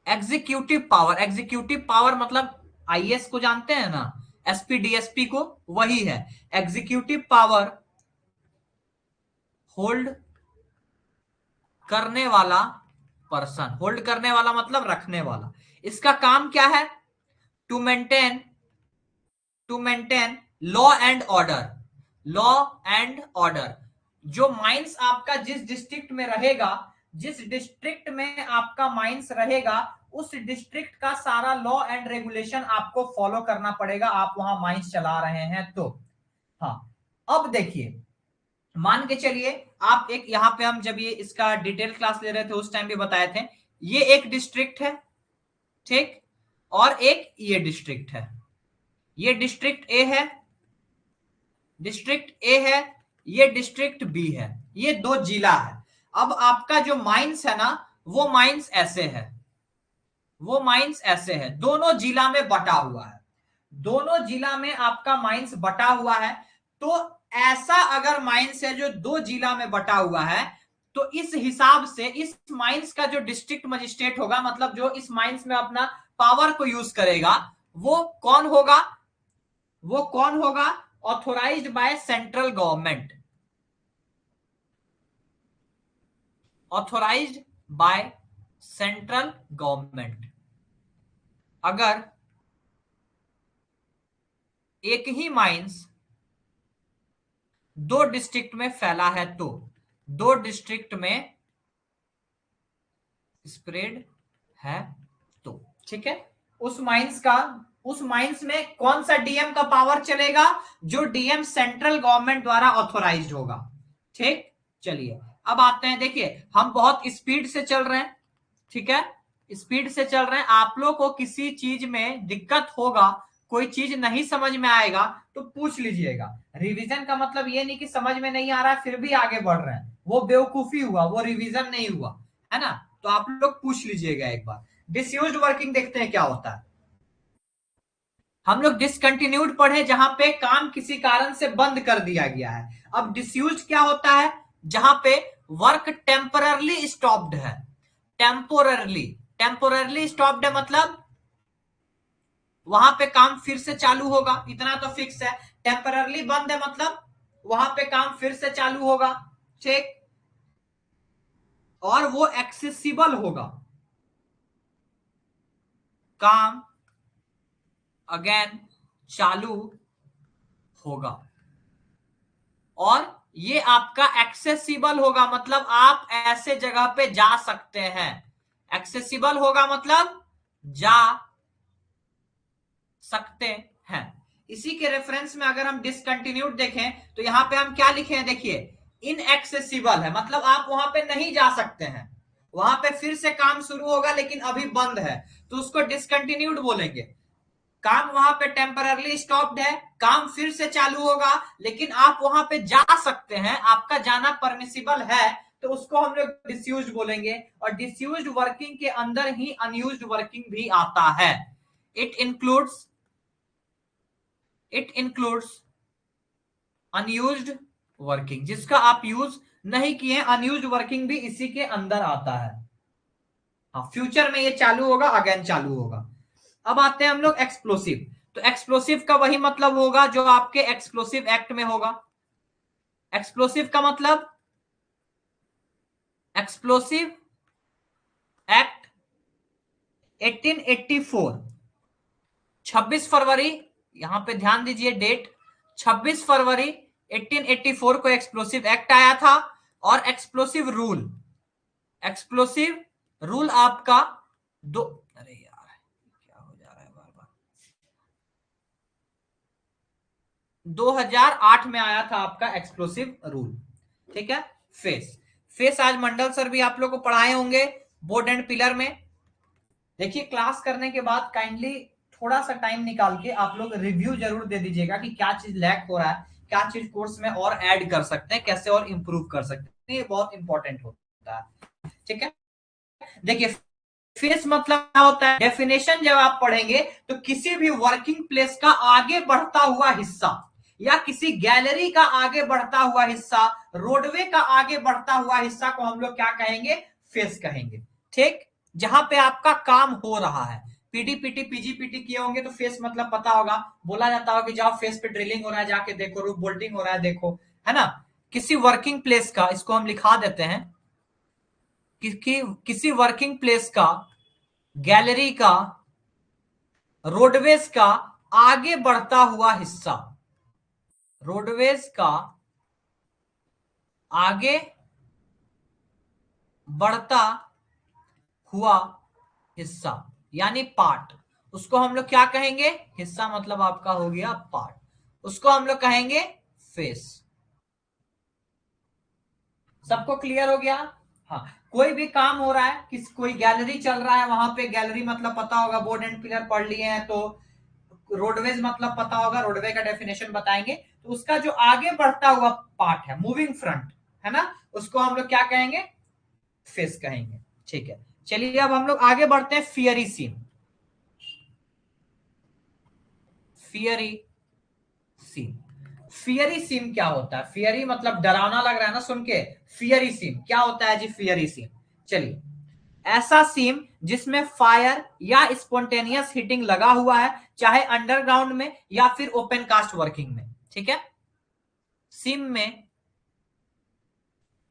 एग्जीक्यूटिव पावर, एग्जीक्यूटिव पावर मतलब आईएएस को जानते हैं ना, एसपी डीएसपी को, वही है एग्जीक्यूटिव पावर होल्ड करने वाला पर्सन। होल्ड करने वाला मतलब रखने वाला। इसका काम क्या है, to maintain, to maintain law and order, law and order. जो माइंस आपका जिस डिस्ट्रिक्ट में रहेगा, जिस डिस्ट्रिक्ट में आपका माइंस रहेगा, उस डिस्ट्रिक्ट का सारा लॉ एंड रेगुलेशन आपको फॉलो करना पड़ेगा, आप वहां माइंस चला रहे हैं तो। हाँ, अब देखिए, मान के चलिए आप एक, यहां पे हम जब ये इसका डिटेल क्लास ले रहे थे उस टाइम भी बताए थे, ये एक डिस्ट्रिक्ट है, ठीक, और एक ये डिस्ट्रिक्ट है, ये डिस्ट्रिक्ट ए है, डिस्ट्रिक्ट ए है, ये डिस्ट्रिक्ट बी है, ये दो जिला है। अब आपका जो माइंस है ना, वो माइंस ऐसे है, वो माइंस ऐसे है, दोनों जिला में बटा हुआ है, दोनों जिला में आपका माइंस बटा हुआ है। तो ऐसा अगर माइंस है जो दो जिला में बटा हुआ है, तो इस हिसाब से इस माइंस का जो डिस्ट्रिक्ट मजिस्ट्रेट होगा, मतलब जो इस माइंस में अपना पावर को यूज करेगा, वो कौन होगा, वो कौन होगा, authorised by central government, authorised by central government. अगर एक ही माइंस दो डिस्ट्रिक्ट में फैला है तो, दो डिस्ट्रिक्ट में स्प्रेड है तो, ठीक है, उस माइंस का, उस माइंस में कौन सा डीएम का पावर चलेगा, जो डीएम सेंट्रल गवर्नमेंट द्वारा ऑथोराइज्ड होगा। ठीक, चलिए अब आते हैं, देखिए हम बहुत स्पीड से चल रहे हैं, ठीक है, स्पीड से चल रहे हैं, आप लोग को किसी चीज में दिक्कत होगा, कोई चीज नहीं समझ में आएगा तो पूछ लीजिएगा। रिवीजन का मतलब ये नहीं कि समझ में नहीं आ रहा है फिर भी आगे बढ़ रहे हैं, वो बेवकूफी हुआ, वो रिवीजन नहीं हुआ, है ना। तो आप लोग पूछ लीजिएगा एक बार। डिसयूज्ड वर्किंग देखते हैं क्या होता है। हम लोग डिसकंटिन्यूड पढ़े जहां पे काम किसी कारण से बंद कर दिया गया है। अब डिसयूज्ड क्या होता है, जहां पे वर्क टेम्पररली स्टॉप्ड है। टेम्पोररली, टेम्पोररली स्टॉप्ड है मतलब वहां पे काम फिर से चालू होगा, इतना तो फिक्स है। टेम्पररली बंद है मतलब वहां पे काम फिर से चालू होगा, ठीक। और वो एक्सेसिबल होगा, काम अगेन चालू होगा। और ये आपका एक्सेसिबल होगा मतलब आप ऐसे जगह पे जा सकते हैं। एक्सेसिबल होगा मतलब जा सकते हैं। इसी के रेफरेंस में अगर हम डिसकंटिन्यूड देखें तो यहां पे हम क्या लिखे हैं, देखिए इनएक्सेसिबल है मतलब आप वहां पे नहीं जा सकते हैं, वहां पे फिर से काम शुरू होगा लेकिन अभी बंद है, तो उसको डिसकंटिन्यूड बोलेंगे। काम वहां पे टेम्पररली स्टॉप्ड है, काम फिर से चालू होगा लेकिन आप वहां पे जा सकते हैं, आपका जाना परमिसिबल है, तो उसको हम लोग डिसयूज्ड बोलेंगे। और डिसयूज्ड वर्किंग के अंदर ही अनयूज्ड वर्किंग भी आता है। इट इंक्लूड्स अनयूज्ड वर्किंग, जिसका आप यूज नहीं किए, अनयूज्ड वर्किंग भी इसी के अंदर आता है। हाँ, फ्यूचर में ये चालू होगा, अगेन चालू होगा। अब आते हैं हम लोग एक्सप्लोसिव। तो एक्सप्लोसिव का वही मतलब होगा जो आपके एक्सप्लोसिव एक्ट में होगा। एक्सप्लोसिव का मतलब एक्सप्लोसिव एक्ट 1884, 26 फरवरी, यहां पे ध्यान दीजिए डेट, 26 फरवरी 1884 को एक्सप्लोसिव एक्ट आया था। और एक्सप्लोसिव रूल आपका दो, अरे यार क्या हो जा रहा है बार बार, 2008 में आया था आपका एक्सप्लोसिव रूल, ठीक है। फेस, फेस आज मंडल सर भी आप लोग को पढ़ाए होंगे बोर्ड एंड पिलर में। देखिए क्लास करने के बाद काइंडली थोड़ा सा टाइम निकाल के आप लोग रिव्यू जरूर दे दीजिएगा कि क्या चीज लैक हो रहा है, क्या चीज कोर्स में और ऐड कर सकते हैं, कैसे और इंप्रूव कर सकते हैं, ये बहुत इंपॉर्टेंट होता है, ठीक है। देखिए फेस मतलब क्या होता है, डेफिनेशन जब आप पढ़ेंगे तो किसी भी वर्किंग प्लेस का आगे बढ़ता हुआ हिस्सा, या किसी गैलरी का आगे बढ़ता हुआ हिस्सा, रोडवे का आगे बढ़ता हुआ हिस्सा को हम लोग क्या कहेंगे, फेस कहेंगे, ठीक। जहां पे आपका काम हो रहा है, पीडीपीटी पीजीपीटी किए होंगे तो फेस मतलब पता होगा, बोला जाता होगा कि जाओ फेस पे ड्रिलिंग हो रहा है जाके देखो, रूफ बोल्टिंग हो रहा है देखो, है ना। किसी वर्किंग प्लेस का, इसको हम लिखा देते हैं किसी वर्किंग प्लेस का, गैलरी का, रोडवेज का आगे बढ़ता हुआ हिस्सा, रोडवेज का आगे बढ़ता हुआ हिस्सा यानी पार्ट, उसको हम लोग क्या कहेंगे, हिस्सा मतलब आपका हो गया पार्ट, उसको हम लोग कहेंगे फेस। सबको क्लियर हो गया। हाँ, कोई भी काम हो रहा है, कोई गैलरी चल रहा है, वहां पे गैलरी मतलब पता होगा, बोर्ड एंड पिलर पढ़ लिए हैं तो रोडवेज मतलब पता होगा, रोडवे का डेफिनेशन बताएंगे, तो उसका जो आगे बढ़ता हुआ पार्ट है, मूविंग फ्रंट, है ना, उसको हम लोग क्या कहेंगे, फेस कहेंगे, ठीक है। चलिए अब हम लोग आगे बढ़ते हैं, fiery scene. Fiery scene, fiery scene क्या होता है, फियरी मतलब डरावना लग रहा है ना सुन के, फियरी सीन क्या होता है जी, फियरी सीन। चलिए, ऐसा सीम जिसमें फायर या स्पॉन्टेनियस हिटिंग लगा हुआ है, चाहे अंडरग्राउंड में या फिर ओपन कास्ट वर्किंग में, ठीक है। सीम में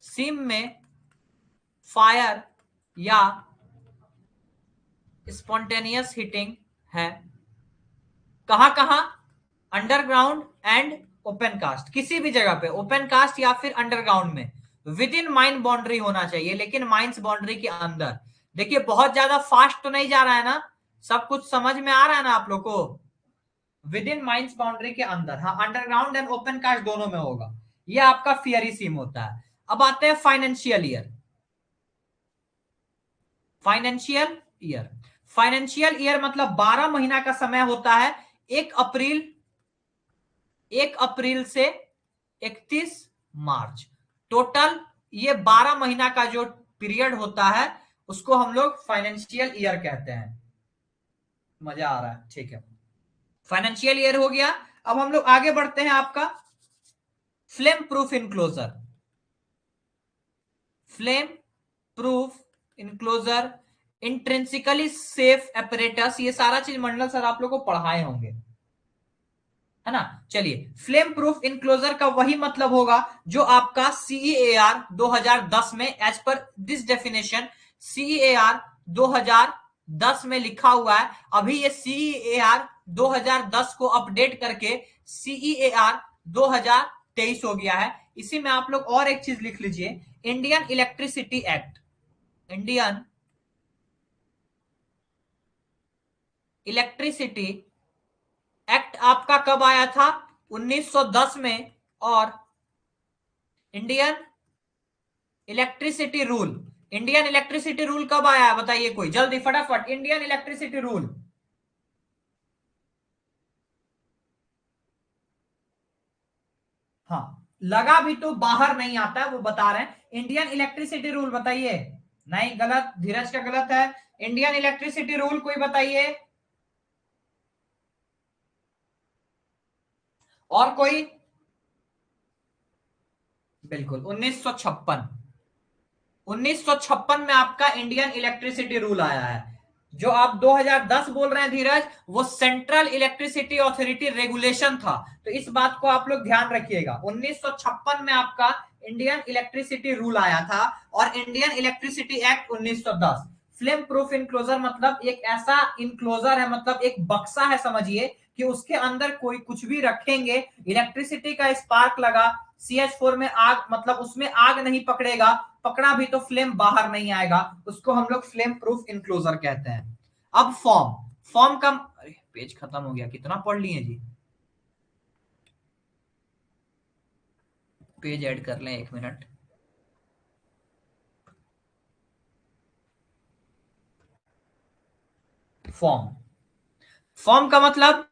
सीम में फायर या स्पॉन्टेनियस हिटिंग है, कहां कहां, अंडरग्राउंड एंड ओपन कास्ट, किसी भी जगह पे ओपन कास्ट या फिर अंडरग्राउंड में, विद इन माइन बाउंड्री होना चाहिए, लेकिन माइंस बाउंड्री के अंदर। देखिए बहुत ज्यादा फास्ट तो नहीं जा रहा है ना, सब कुछ समझ में आ रहा है ना आप लोग को, विद इन माइंस बाउंड्री के अंदर, हाँ अंडरग्राउंड एंड ओपन कास्ट दोनों में होगा, ये आपका फियरी सीम होता है। अब आते हैं financial year. Financial year. Financial year मतलब 12 महीना का समय होता है, 1 अप्रैल से 31 मार्च। टोटल ये 12 महीना का जो पीरियड होता है उसको हम लोग फाइनेंशियल ईयर कहते हैं। मजा आ रहा है, ठीक है। फाइनेंशियल ईयर हो गया। अब हम लोग आगे बढ़ते हैं, आपका flame proof enclosure. Flame proof enclosure, intrinsically safe apparatus, ये सारा चीज मंडल सर आप लोग को पढ़ाए होंगे, है ना। चलिए, फ्लेम प्रूफ इनक्लोजर का वही मतलब होगा जो आपका सीईएआर 2010 में एज पर दिस डेफिनेशन सीईएआर 2010 में लिखा हुआ है। अभी ये सीईएआर 2010 को अपडेट करके सीईएआर 2023 हो गया है। इसी में आप लोग और एक चीज लिख लीजिए, Indian electricity act. Indian electricity act आपका कब आया था? 1910 में। और Indian electricity rule, Indian electricity rule कब आया है बताइए कोई, जल्दी फटाफट, इंडियन इलेक्ट्रिसिटी रूल। हाँ, लगा भी तो बाहर नहीं आता है, वो बता रहे हैं। इंडियन इलेक्ट्रिसिटी रूल बताइए। नहीं, गलत, धीरज का गलत है। इंडियन इलेक्ट्रिसिटी रूल कोई बताइए, और कोई? बिल्कुल, 1956। 1956 में आपका इंडियन इलेक्ट्रिसिटी रूल आया है। जो आप 2010 बोल रहे हैं धीरज, वो सेंट्रल इलेक्ट्रिसिटी अथॉरिटी रेगुलेशन था। तो इस बात को आप लोग ध्यान रखिएगा, 1956 में आपका इंडियन इलेक्ट्रिसिटी रूल आया था और Indian electricity act 1910। Flame proof enclosure मतलब एक ऐसा इनक्लोजर है, मतलब एक बक्सा है समझिए, कि उसके अंदर कोई कुछ भी रखेंगे, इलेक्ट्रिसिटी का स्पार्क लगा, CH4 में आग, मतलब उसमें आग नहीं पकड़ेगा, पकड़ा भी तो फ्लेम बाहर नहीं आएगा, उसको हम लोग फ्लेम प्रूफ इनक्लोजर कहते हैं। अब फॉर्म, फॉर्म का, अरे पेज खत्म हो गया, कितना पढ़ लिए जी, पेज ऐड कर लें, 1 मिनट। फॉर्म, फॉर्म का मतलब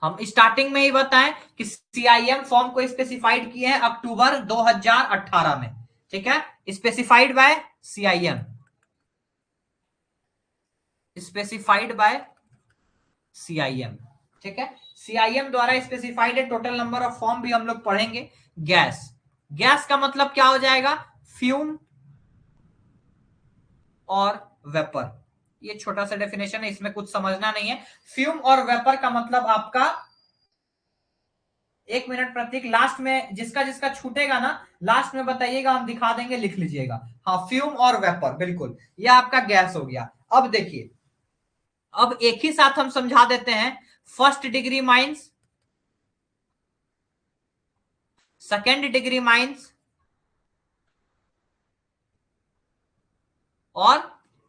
हम स्टार्टिंग में ही बताएं कि CIM फॉर्म को स्पेसिफाइड किए हैं अक्टूबर 2018 में, ठीक है। Specified by CIM, specified by CIM, ठीक है। CIM द्वारा स्पेसिफाइड है। टोटल नंबर ऑफ फॉर्म भी हम लोग पढ़ेंगे। गैस, गैस का मतलब क्या हो जाएगा? फ्यूम और वेपर। ये छोटा सा डेफिनेशन है, इसमें कुछ समझना नहीं है। फ्यूम और वेपर का मतलब आपका, 1 मिनट प्रतीक, लास्ट में जिसका जिसका छूटेगा ना, लास्ट में बताइएगा, हम दिखा देंगे, लिख लीजिएगा। हाँ, फ्यूम और वेपर, बिल्कुल, ये आपका गैस हो गया। अब देखिए, अब एक ही साथ हम समझा देते हैं। First degree mines, second degree mines और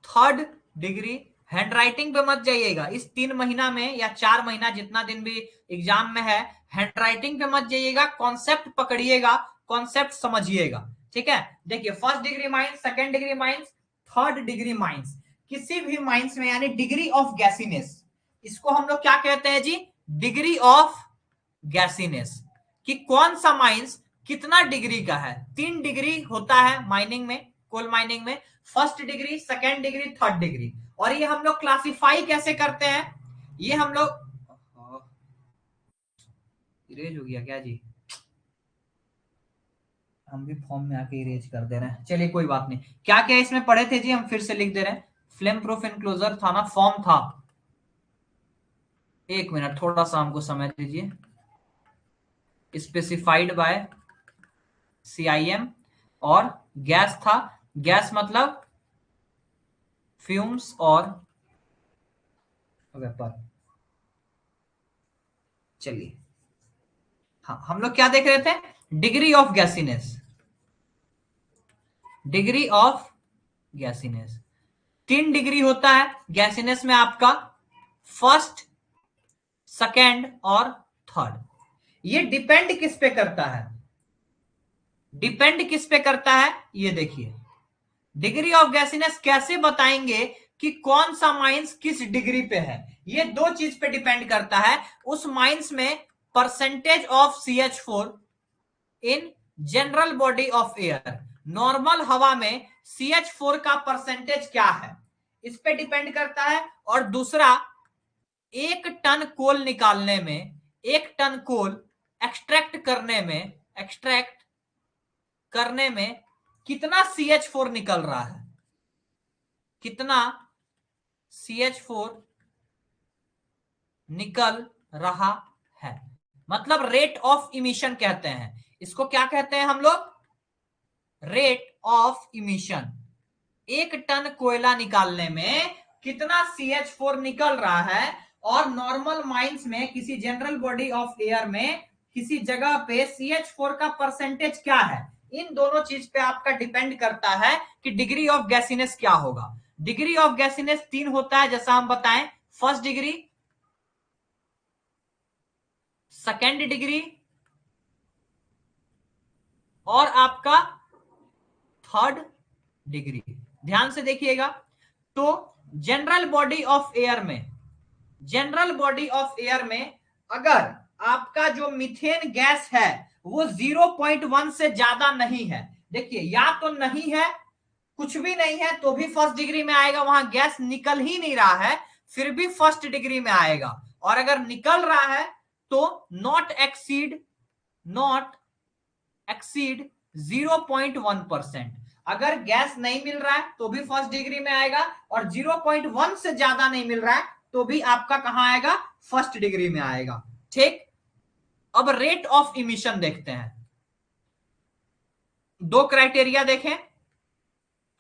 थर्ड डिग्री। हैंडराइटिंग पे मत जाइएगा इस 3 महीना में या 4 महीना, जितना दिन भी एग्जाम में है, हैंडराइटिंग पे मत जाइएगा, कॉन्सेप्ट पकड़िएगा, कॉन्सेप्ट समझिएगा, ठीक है। देखिए, first degree mines, second degree mines, third degree mines, किसी भी माइंस में, यानी डिग्री ऑफ गैसीनेस, इसको हम लोग क्या कहते हैं जी? Degree of गैसीनेस। कि कौन सा माइंस कितना डिग्री का है। 3 डिग्री होता है माइनिंग में, कोल माइनिंग में, first degree, second degree, third degree. और ये हम लोग क्लासिफाई कैसे करते हैं? ये हम लोग, इरेज हो गया क्या जी? हम भी फॉर्म में आके इरेज कर दे रहे हैं, चलिए कोई बात नहीं। क्या क्या इसमें पढ़े थे जी, हम फिर से लिख दे रहे हैं। फ्लेम प्रूफ इनक्लोजर था ना, फॉर्म था, 1 मिनट थोड़ा सा हमको समय दीजिए। स्पेसिफाइड बाय CIM, और गैस था, गैस मतलब फ्यूम्स और वेपर। चलिए, हाँ, हम लोग क्या देख रहे थे? Degree of gassiness, degree of gassiness. 3 degree होता है गैसीनेस में आपका, फर्स्ट, सेकेंड और थर्ड। ये डिपेंड किस पे करता है? डिपेंड किस पे करता है, ये देखिए। डिग्री ऑफ गैसीनेस कैसे बताएंगे कि कौन सा माइंस किस डिग्री पे है। ये दो चीज पे डिपेंड करता है। उस माइंस में percentage of CH4 in general body of air, normal हवा में CH4 का परसेंटेज क्या है, इस पे डिपेंड करता है। और दूसरा, 1 टन कोल निकालने में, 1 टन कोल एक्सट्रैक्ट करने में कितना CH4 निकल रहा है, कितना CH4 निकल रहा है, मतलब रेट ऑफ इमिशन कहते हैं इसको। क्या कहते हैं हम लोग? Rate of emission. 1 टन कोयला निकालने में कितना CH4 निकल रहा है, और नॉर्मल माइंस में किसी जनरल बॉडी ऑफ एयर में किसी जगह पे CH4 का परसेंटेज क्या है। इन दोनों चीज पे आपका डिपेंड करता है कि डिग्री ऑफ गैसीनेस क्या होगा। डिग्री ऑफ गैसीनेस 3 होता है, जैसा हम बताएं, फर्स्ट डिग्री, सेकेंड डिग्री और आपका थर्ड डिग्री। ध्यान से देखिएगा। तो जनरल बॉडी ऑफ एयर में अगर आपका जो मीथेन गैस है वो 0.1 से ज्यादा नहीं है, देखिए या तो नहीं है, कुछ भी नहीं है तो भी फर्स्ट डिग्री में आएगा, वहां गैस निकल ही नहीं रहा है फिर भी फर्स्ट डिग्री में आएगा। और अगर निकल रहा है तो नॉट एक्सीड 0.1%। अगर गैस नहीं मिल रहा है तो भी फर्स्ट डिग्री में आएगा, और 0.1 से ज्यादा नहीं मिल रहा है तो भी आपका कहां आएगा? फर्स्ट डिग्री में आएगा। ठीक। अब रेट ऑफ इमिशन देखते हैं। दो क्राइटेरिया देखें,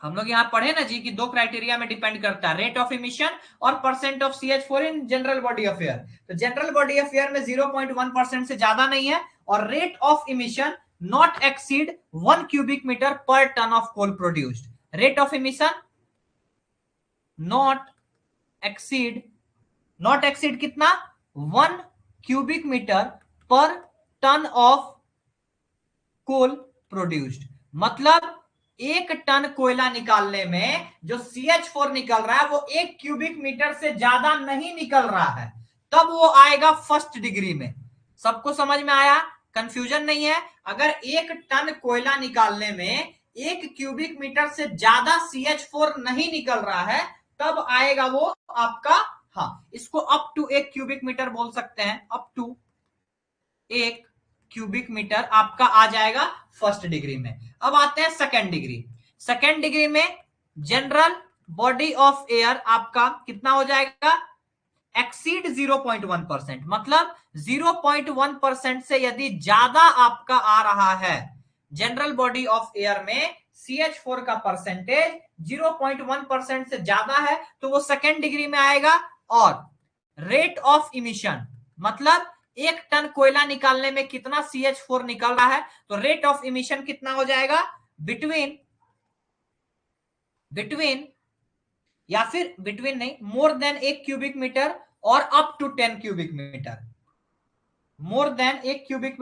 हम लोग यहां पढ़े ना जी कि दो क्राइटेरिया में डिपेंड करता है, रेट ऑफ इमिशन और percent of CH4 in general body of air. तो जनरल बॉडी ऑफ एयर में 0.1% से ज्यादा नहीं है, और rate of emission not exceed 1 cubic metre पर ton of coal produced. Rate of emission not exceed कितना? 1 क्यूबिक मीटर पर टन ऑफ कोल प्रोड्यूस्ड। मतलब 1 टन कोयला निकालने में जो CH4 निकल रहा है वो 1 क्यूबिक मीटर से ज्यादा नहीं निकल रहा है, तब वो आएगा फर्स्ट डिग्री में। सबको समझ में आया? कंफ्यूजन नहीं है। अगर 1 टन कोयला निकालने में 1 क्यूबिक मीटर से ज्यादा CH4 नहीं निकल रहा है तब आएगा वो आपका, हाँ, इसको अप टू 1 क्यूबिक मीटर बोल सकते हैं, अप टू 1 क्यूबिक मीटर आपका आ जाएगा फर्स्ट डिग्री में। अब आते हैं सेकेंड डिग्री। सेकेंड डिग्री में जनरल बॉडी ऑफ एयर आपका कितना हो जाएगा? एक्सीड 0.1%। मतलब 0.1% से यदि ज्यादा आपका आ रहा है जनरल बॉडी ऑफ एयर में CH4 का परसेंटेज 0.1% से ज्यादा है तो वो सेकेंड डिग्री में आएगा। और रेट ऑफ इमिशन, मतलब 1 टन कोयला निकालने में कितना CH4 निकल रहा है, तो रेट ऑफ इमिशन कितना हो जाएगा? बिटवीन या फिर बिटवीन नहीं, मोर देन 1 क्यूबिक मीटर और up to 10 cubic metre. More than 1 cubic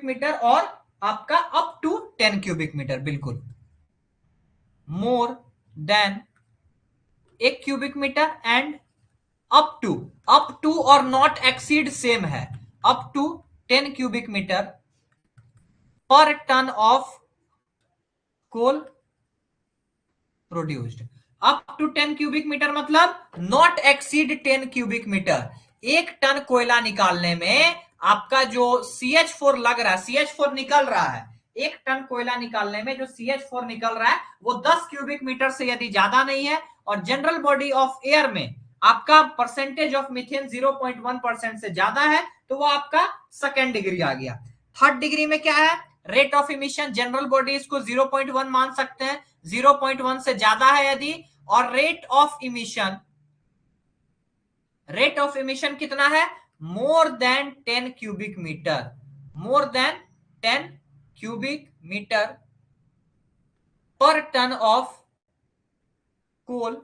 metre और आपका अप टू 10 क्यूबिक मीटर। बिल्कुल, more than 1 cubic metre and up to और नॉट एक्सीड सेम है, अप टू 10 क्यूबिक मीटर पर ton of coal produced. Up to 10 cubic metre मतलब not exceed 10 cubic metre. 1 ton कोयला निकालने में आपका जो CH4 लग रहा है, CH4 निकल रहा है, 1 टन कोयला निकालने में जो CH4 निकल रहा है वो 10 क्यूबिक मीटर से यदि ज्यादा नहीं है, और जनरल बॉडी ऑफ एयर में आपका परसेंटेज ऑफ मीथेन 0.1% से ज्यादा है तो वो आपका सेकेंड डिग्री आ गया। थर्ड डिग्री में क्या है? Rate of emission, general body इसको 0.1 मान सकते हैं, 0.1 से ज्यादा है यदि, और रेट ऑफ इमिशन कितना है? More than 10 cubic metre, more than 10 cubic metre पर टन ऑफ कोल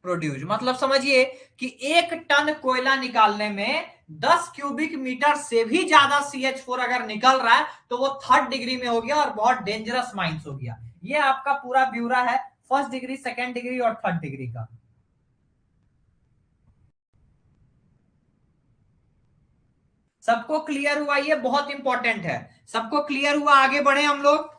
प्रोड्यूस। मतलब समझिए कि 1 टन कोयला निकालने में 10 क्यूबिक मीटर से भी ज्यादा CH4 अगर निकल रहा है तो वो थर्ड डिग्री में हो गया और बहुत डेंजरस माइंस हो गया। ये आपका पूरा ब्यूरा है फर्स्ट डिग्री, सेकेंड डिग्री और थर्ड डिग्री का। सबको क्लियर हुआ? ये बहुत इंपॉर्टेंट है। सबको क्लियर हुआ? आगे बढ़े हम लोग।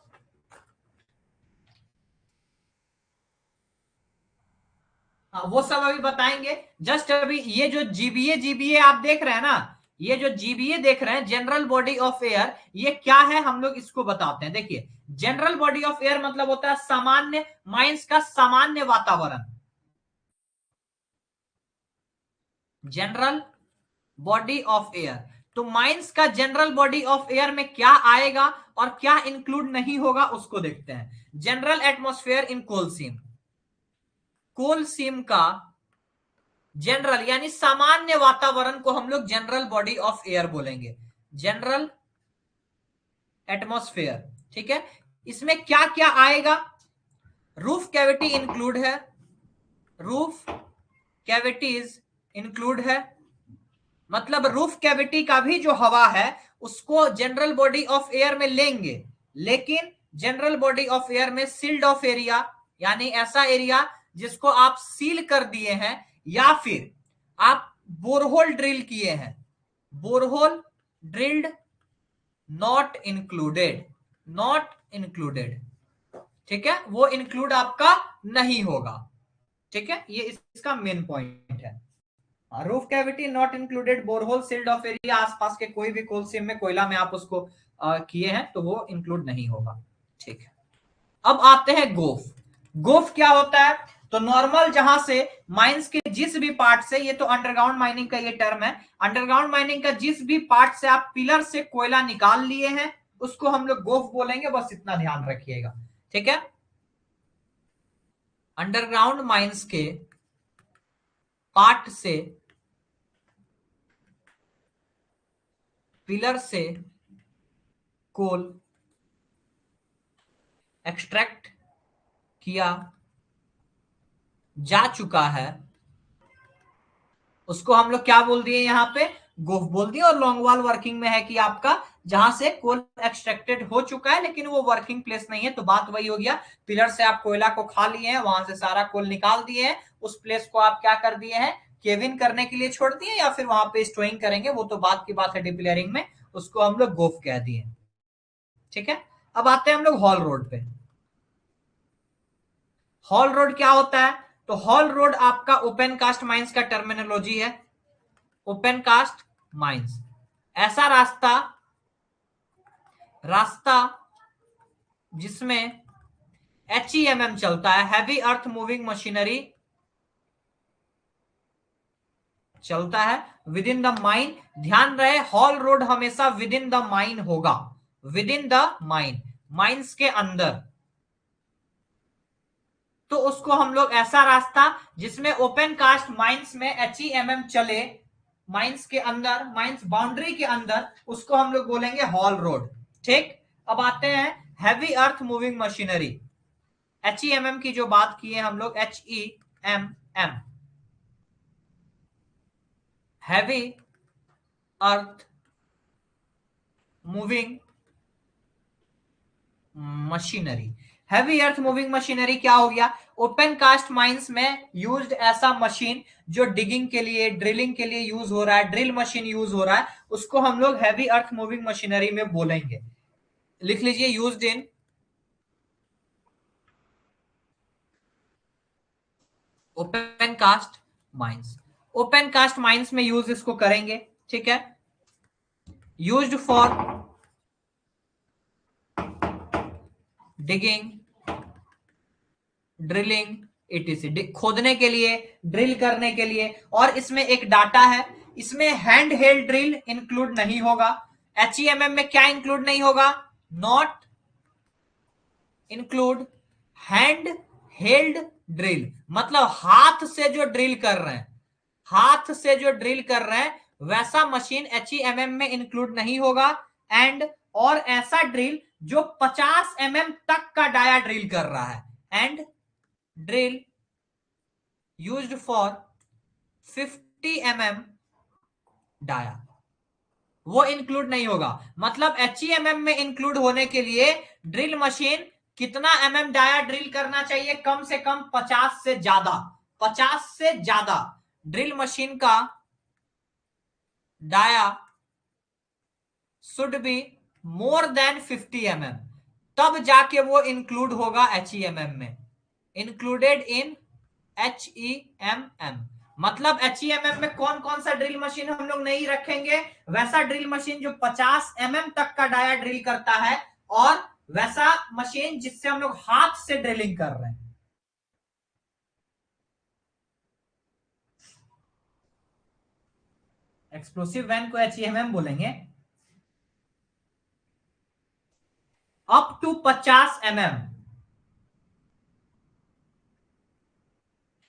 हाँ, वो सब अभी बताएंगे। जस्ट अभी ये जो जीबीए जीबीए आप देख रहे हैं ना, ये जो जीबीए देख रहे हैं, जनरल बॉडी ऑफ एयर, ये क्या है हम लोग इसको बताते हैं। देखिए, जनरल बॉडी ऑफ एयर मतलब होता है सामान्य, माइंस का सामान्य वातावरण। जनरल बॉडी ऑफ एयर, तो माइंस का जनरल बॉडी ऑफ एयर में क्या आएगा और क्या इंक्लूड नहीं होगा उसको देखते हैं। जनरल एटमॉस्फेयर इन कोलसीम, कोलसीम का जनरल यानी सामान्य वातावरण को हम लोग जनरल बॉडी ऑफ एयर बोलेंगे, जनरल एटमॉस्फेयर। ठीक है, इसमें क्या क्या आएगा? रूफ कैविटी इंक्लूड है, रूफ कैविटीज इंक्लूड है, मतलब रूफ कैविटी का भी जो हवा है उसको जनरल बॉडी ऑफ एयर में लेंगे, लेकिन जनरल बॉडी ऑफ एयर में सील्ड ऑफ एरिया, यानी ऐसा एरिया जिसको आप सील कर दिए हैं, या फिर आप बोरहोल ड्रिल किए हैं, borehole drilled, not included, not included. ठीक है, वो इंक्लूड आपका नहीं होगा। ठीक है, ये इसका मेन पॉइंट है। Roof cavity not included, borehole, sealed off area, आसपास के कोई भी कोल सीम में, कोयला में आप उसको किए हैं तो वो इंक्लूड नहीं होगा। ठीक है, अब आते हैं गोफ। गोफ क्या होता है? तो नॉर्मल जहां से माइंस के जिस भी पार्ट से, ये तो अंडरग्राउंड माइनिंग का ये टर्म है, अंडरग्राउंड माइनिंग का जिस भी पार्ट से आप पिलर से कोयला निकाल लिए हैं उसको हम लोग गोफ बोलेंगे, बस इतना ध्यान रखिएगा। ठीक है, अंडरग्राउंड माइंस के पार्ट से, पिलर से कोल एक्सट्रैक्ट किया जा चुका है उसको हम लोग क्या बोल दिए? यहां पे गोफ बोल दिए। और लॉन्गवाल वर्किंग में है कि आपका जहां से कोल एक्सट्रैक्टेड हो चुका है लेकिन वो वर्किंग प्लेस नहीं है, तो बात वही हो गया, पिलर से आप कोयला को खा लिए हैं, वहां से सारा कोल निकाल दिए हैं, उस प्लेस को आप क्या कर दिए हैं? केविन करने के लिए छोड़ दिए, या फिर वहां पे स्टोइंग करेंगे, वो तो बात की बात है डिपिलरिंग में, उसको हम लोग गोफ कह दिए। ठीक है, अब आते हैं हम लोग हॉल रोड पे। हॉल रोड क्या होता है? तो हॉल रोड आपका ओपन कास्ट माइंस का टर्मिनोलॉजी है। ओपन कास्ट माइंस ऐसा रास्ता, रास्ता जिसमें HEMM चलता है, हैवी अर्थ मूविंग मशीनरी चलता है विद इन द माइन। ध्यान रहे, हॉल रोड हमेशा विद इन द माइन होगा, with in the mine, mines के अंदर। तो उसको हम लोग ऐसा रास्ता जिसमें ओपन कास्ट माइंस में HEMM चले, माइंस के अंदर, माइंस बाउंड्री के अंदर, उसको हम लोग बोलेंगे हॉल रोड। ठीक, अब आते हैं heavy earth moving machinery. HEMM की जो बात की है हम लोग, HEMM, heavy earth moving machinery. Heavy earth moving machinery क्या हो गया? ओपन कास्ट माइंस में यूज्ड ऐसा मशीन जो डिगिंग के लिए, ड्रिलिंग के लिए यूज हो रहा है, ड्रिल मशीन यूज हो रहा है, उसको हम लोग हैवी अर्थ मूविंग मशीनरी में बोलेंगे। लिख लीजिए, used in open cast mines. Open cast mines में यूज इसको करेंगे। ठीक है, used for digging, drilling, etc, खोदने के लिए, ड्रिल करने के लिए। और इसमें एक डाटा है, इसमें हैंड हेल्ड ड्रिल इंक्लूड नहीं होगा। HEMM में क्या इंक्लूड नहीं होगा? Not include hand held drill, मतलब हाथ से जो ड्रिल कर रहे हैं, हाथ से जो ड्रिल कर रहे हैं वैसा मशीन HEMM में इंक्लूड नहीं होगा। एंड और ऐसा ड्रिल जो 50 mm तक का डाया ड्रिल कर रहा है, and drill used for 50 mm dia, वो इंक्लूड नहीं होगा। मतलब HEMM में इंक्लूड होने के लिए ड्रिल मशीन कितना डाया ड्रिल करना चाहिए? कम से कम 50 से ज्यादा, 50 से ज्यादा ड्रिल मशीन का dia should be more than 50 तब जाके वो इंक्लूड होगा में, इंक्लूडेड इन मतलब में कौन कौन सा ड्रिल मशीन हम लोग नहीं रखेंगे? वैसा ड्रिल मशीन जो 50 तक का डाया ड्रिल करता है, और वैसा मशीन जिससे हम लोग हाथ से ड्रिलिंग कर रहे हैं। एक्सप्लोसिव वैन को बोलेंगे। अप टू 50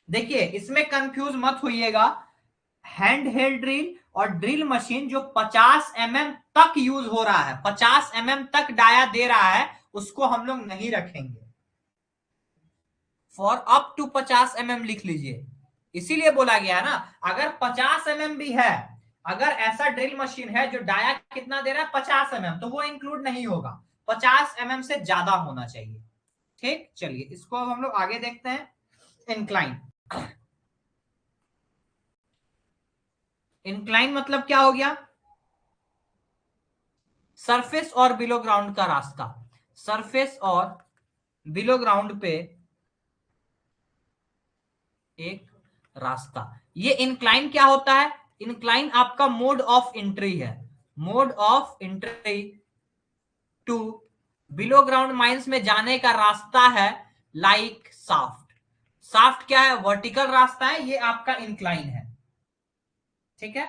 देखिए, इसमें कंफ्यूज मत होइएगा। हैंड हेल्ड ड्रिल और ड्रिल मशीन जो 50 तक यूज हो रहा है, 50 तक डाया दे रहा है, उसको हम लोग नहीं रखेंगे। फॉर अप टू 50 लिख लीजिए। इसीलिए बोला गया ना, अगर 50 भी है, अगर ऐसा ड्रिल मशीन है जो डाया कितना दे रहा है 50 तो वो इंक्लूड नहीं होगा, 50 से ज्यादा होना चाहिए। ठीक, चलिए इसको अब हम लोग आगे देखते हैं। इंक्लाइन, इंक्लाइन मतलब क्या हो गया? सरफेस और बिलो ग्राउंड का रास्ता, सरफेस और बिलो ग्राउंड पे एक रास्ता। ये इंक्लाइन क्या होता है? इंक्लाइन आपका मोड ऑफ एंट्री है, mode of entry to below ground mines में जाने का रास्ता है। लाइक साफ्ट, साफ्ट क्या है? वर्टिकल रास्ता है, ये आपका इंक्लाइन है। ठीक है,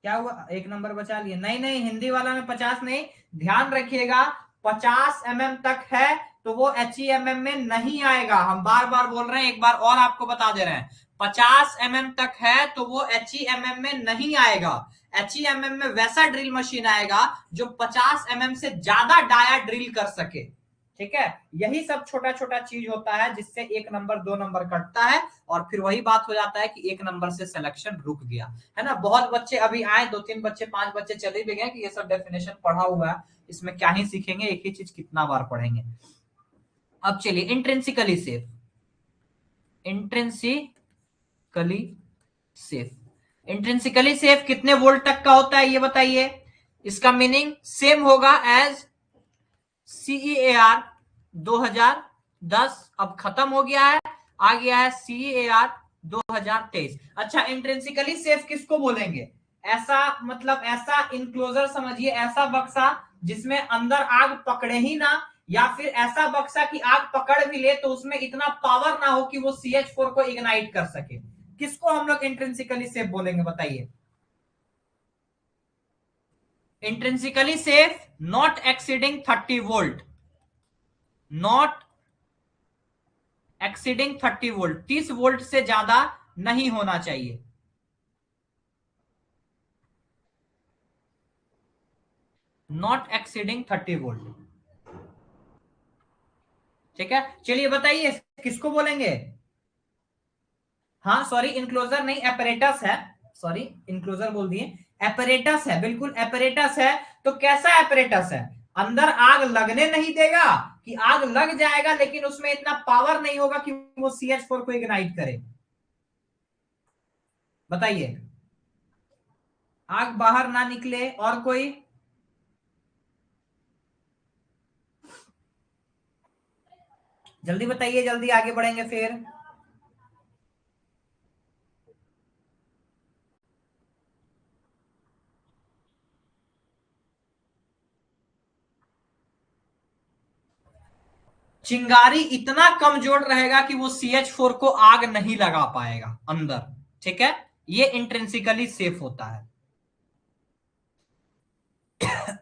क्या हुआ? एक नंबर बचा लिए? नहीं नहीं, हिंदी वाला में 50 नहीं, ध्यान रखिएगा। 50 तक है तो वो में नहीं आएगा। हम बार बार बोल रहे हैं, एक बार और आपको बता दे रहे हैं, 50 तक है तो वो में नहीं आएगा। में वैसा ड्रिल मशीन आएगा जो 50 से ज्यादा डाया ड्रिल कर सके। ठीक है, यही सब छोटा छोटा चीज होता है जिससे 1 नंबर 2 नंबर कटता है, और फिर वही बात हो जाता है कि 1 नंबर से सिलेक्शन रुक गया है ना। बहुत बच्चे अभी आए, 2-3 बच्चे 5 बच्चे चले भी गए कि ये सब डेफिनेशन पढ़ा हुआ है, इसमें क्या ही सीखेंगे, एक ही चीज कितना बार पढ़ेंगे। अब चलिए, intrinsically safe, intrinsically safe, intrinsically safe कितने वोल्ट तक का होता है ये बताइए? इसका मीनिंग सेम होगा एज CEAR 2010, अब खत्म हो गया है, आ गया है CEAR 2023। अच्छा, इंट्रिंसिकली सेफ किसको बोलेंगे? ऐसा मतलब ऐसा इनक्लोजर समझिए, ऐसा बक्सा जिसमें अंदर आग पकड़े ही ना, या फिर ऐसा बक्सा कि आग पकड़ भी ले तो उसमें इतना पावर ना हो कि वो CH4 को इग्नाइट कर सके। किसको हम लोग इंट्रिंसिकली सेफ बोलेंगे बताइए? Intrinsically safe not exceeding 30 volt, not exceeding 30 volt, 30 volt से ज्यादा नहीं होना चाहिए। Not exceeding 30 volt. ठीक है, चलिए बताइए किसको बोलेंगे? हाँ सॉरी, इंक्लोजर नहीं, एपरेटस है, सॉरी इंक्लोजर बोल दिए, एपरेटस है, बिल्कुल एपरेटस है। तो कैसा एपरेटस है? अंदर आग लगने नहीं देगा, कि आग लग जाएगा लेकिन उसमें इतना पावर नहीं होगा कि वो CH4 को इग्नाइट करे। बताइए, आग बाहर ना निकले, और कोई? जल्दी बताइए, जल्दी आगे बढ़ेंगे फिर। चिंगारी इतना कमजोर रहेगा कि वो CH4 को आग नहीं लगा पाएगा अंदर। ठीक है, ये इंट्रिंसिकली सेफ होता है।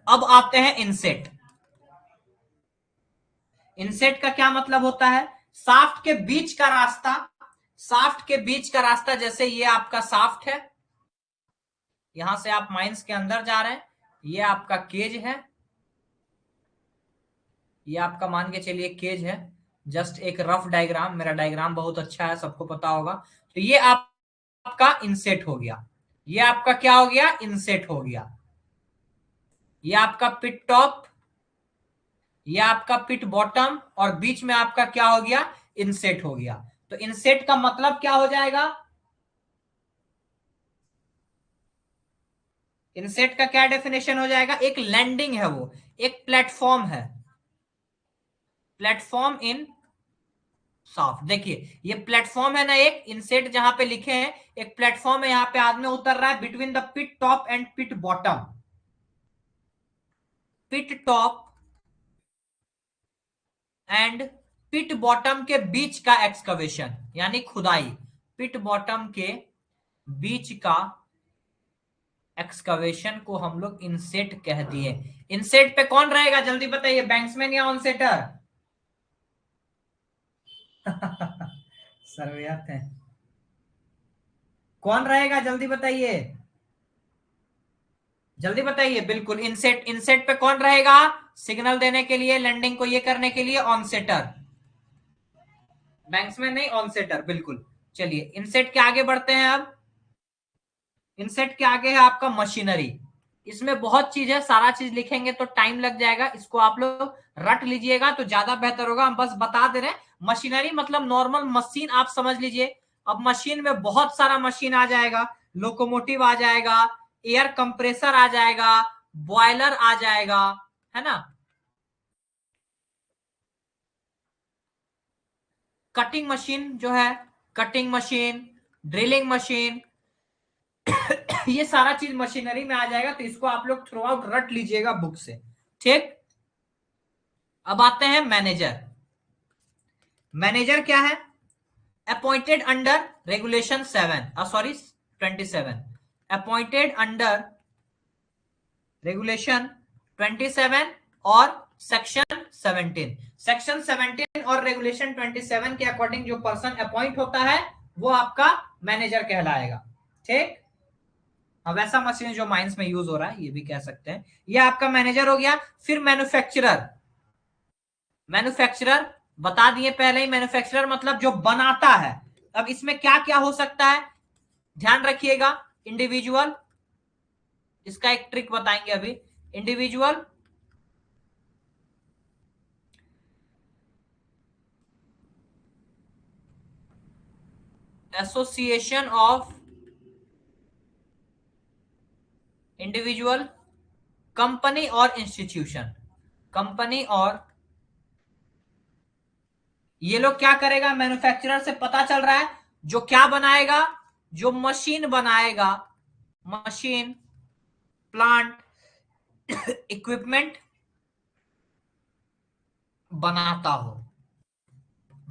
अब आते हैं इनसेट। इनसेट का क्या मतलब होता है? साफ्ट के बीच का रास्ता, साफ्ट के बीच का रास्ता, जैसे ये आपका साफ्ट है, यहां से आप माइंस के अंदर जा रहे हैं, ये आपका केज है, ये आपका मान के चलिए केज है। जस्ट एक रफ डायग्राम, मेरा डायग्राम बहुत अच्छा है, सबको पता होगा। तो ये आपका इनसेट हो गया, ये आपका क्या हो गया? इनसेट हो गया। ये आपका पिट टॉप, ये आपका पिट बॉटम और बीच में आपका क्या हो गया, इनसेट हो गया। तो इनसेट का मतलब क्या हो जाएगा, इनसेट का क्या डेफिनेशन हो जाएगा, एक लैंडिंग है, वो एक प्लेटफॉर्म है, प्लेटफॉर्म इन सॉफ्ट। देखिए ये प्लेटफॉर्म है ना, एक इनसेट जहां पे लिखे हैं, एक प्लेटफॉर्म है, यहां पे आदमी उतर रहा है between the pit top and pit bottom. Pit top and pit bottom के बीच का एक्सकवेशन यानी खुदाई, पिट बॉटम के बीच का एक्सकवेशन को हम लोग इनसेट कह दिए। इनसेट पे कौन रहेगा जल्दी बताइए, बैंक्समैन या ऑनसेटर? सर्वेयत है, कौन रहेगा जल्दी बताइए, जल्दी बताइए। बिल्कुल इनसेट, इनसेट पे कौन रहेगा, सिग्नल देने के लिए, लैंडिंग को ये करने के लिए ऑनसेटर, बैंक्समैन नहीं ऑनसेटर, बिल्कुल। चलिए इनसेट के आगे बढ़ते हैं अब। इनसेट के आगे है आपका मशीनरी। इसमें बहुत चीज है, सारा चीज लिखेंगे तो टाइम लग जाएगा, इसको आप लोग रट लीजिएगा तो ज्यादा बेहतर होगा। हम बस बता दे रहे हैं, मशीनरी मतलब नॉर्मल मशीन आप समझ लीजिए। अब मशीन में बहुत सारा मशीन आ जाएगा, लोकोमोटिव आ जाएगा, एयर कंप्रेसर आ जाएगा, बॉयलर आ जाएगा, है ना, कटिंग मशीन जो है, कटिंग मशीन, ड्रिलिंग मशीन, ये सारा चीज मशीनरी में आ जाएगा। तो इसको आप लोग थ्रू आउट रट लीजिएगा बुक से, ठीक। अब आते हैं मैनेजर। मैनेजर क्या है, appointed under regulation 27 appointed under regulation 27 और सेक्शन 17। सेक्शन 17 और रेगुलेशन 27 के अकॉर्डिंग जो पर्सन अपॉइंट होता है वो आपका मैनेजर कहलाएगा, ठीक। अब वैसा मशीन जो माइंस में यूज हो रहा है ये भी कह सकते हैं, ये आपका मैनेजर हो गया। फिर मैन्युफैक्चरर, मैन्युफैक्चरर बता दिए पहले ही, मैन्युफैक्चरर मतलब जो बनाता है। अब इसमें क्या क्या हो सकता है ध्यान रखिएगा, इंडिविजुअल, इसका एक ट्रिक बताएंगे अभी, individual, association of individual, company और इंस्टीट्यूशन, कंपनी और, ये लोग क्या करेगा, मैन्युफैक्चरर से पता चल रहा है जो क्या बनाएगा, जो मशीन बनाएगा, मशीन, प्लांट, इक्विपमेंट बनाता हो,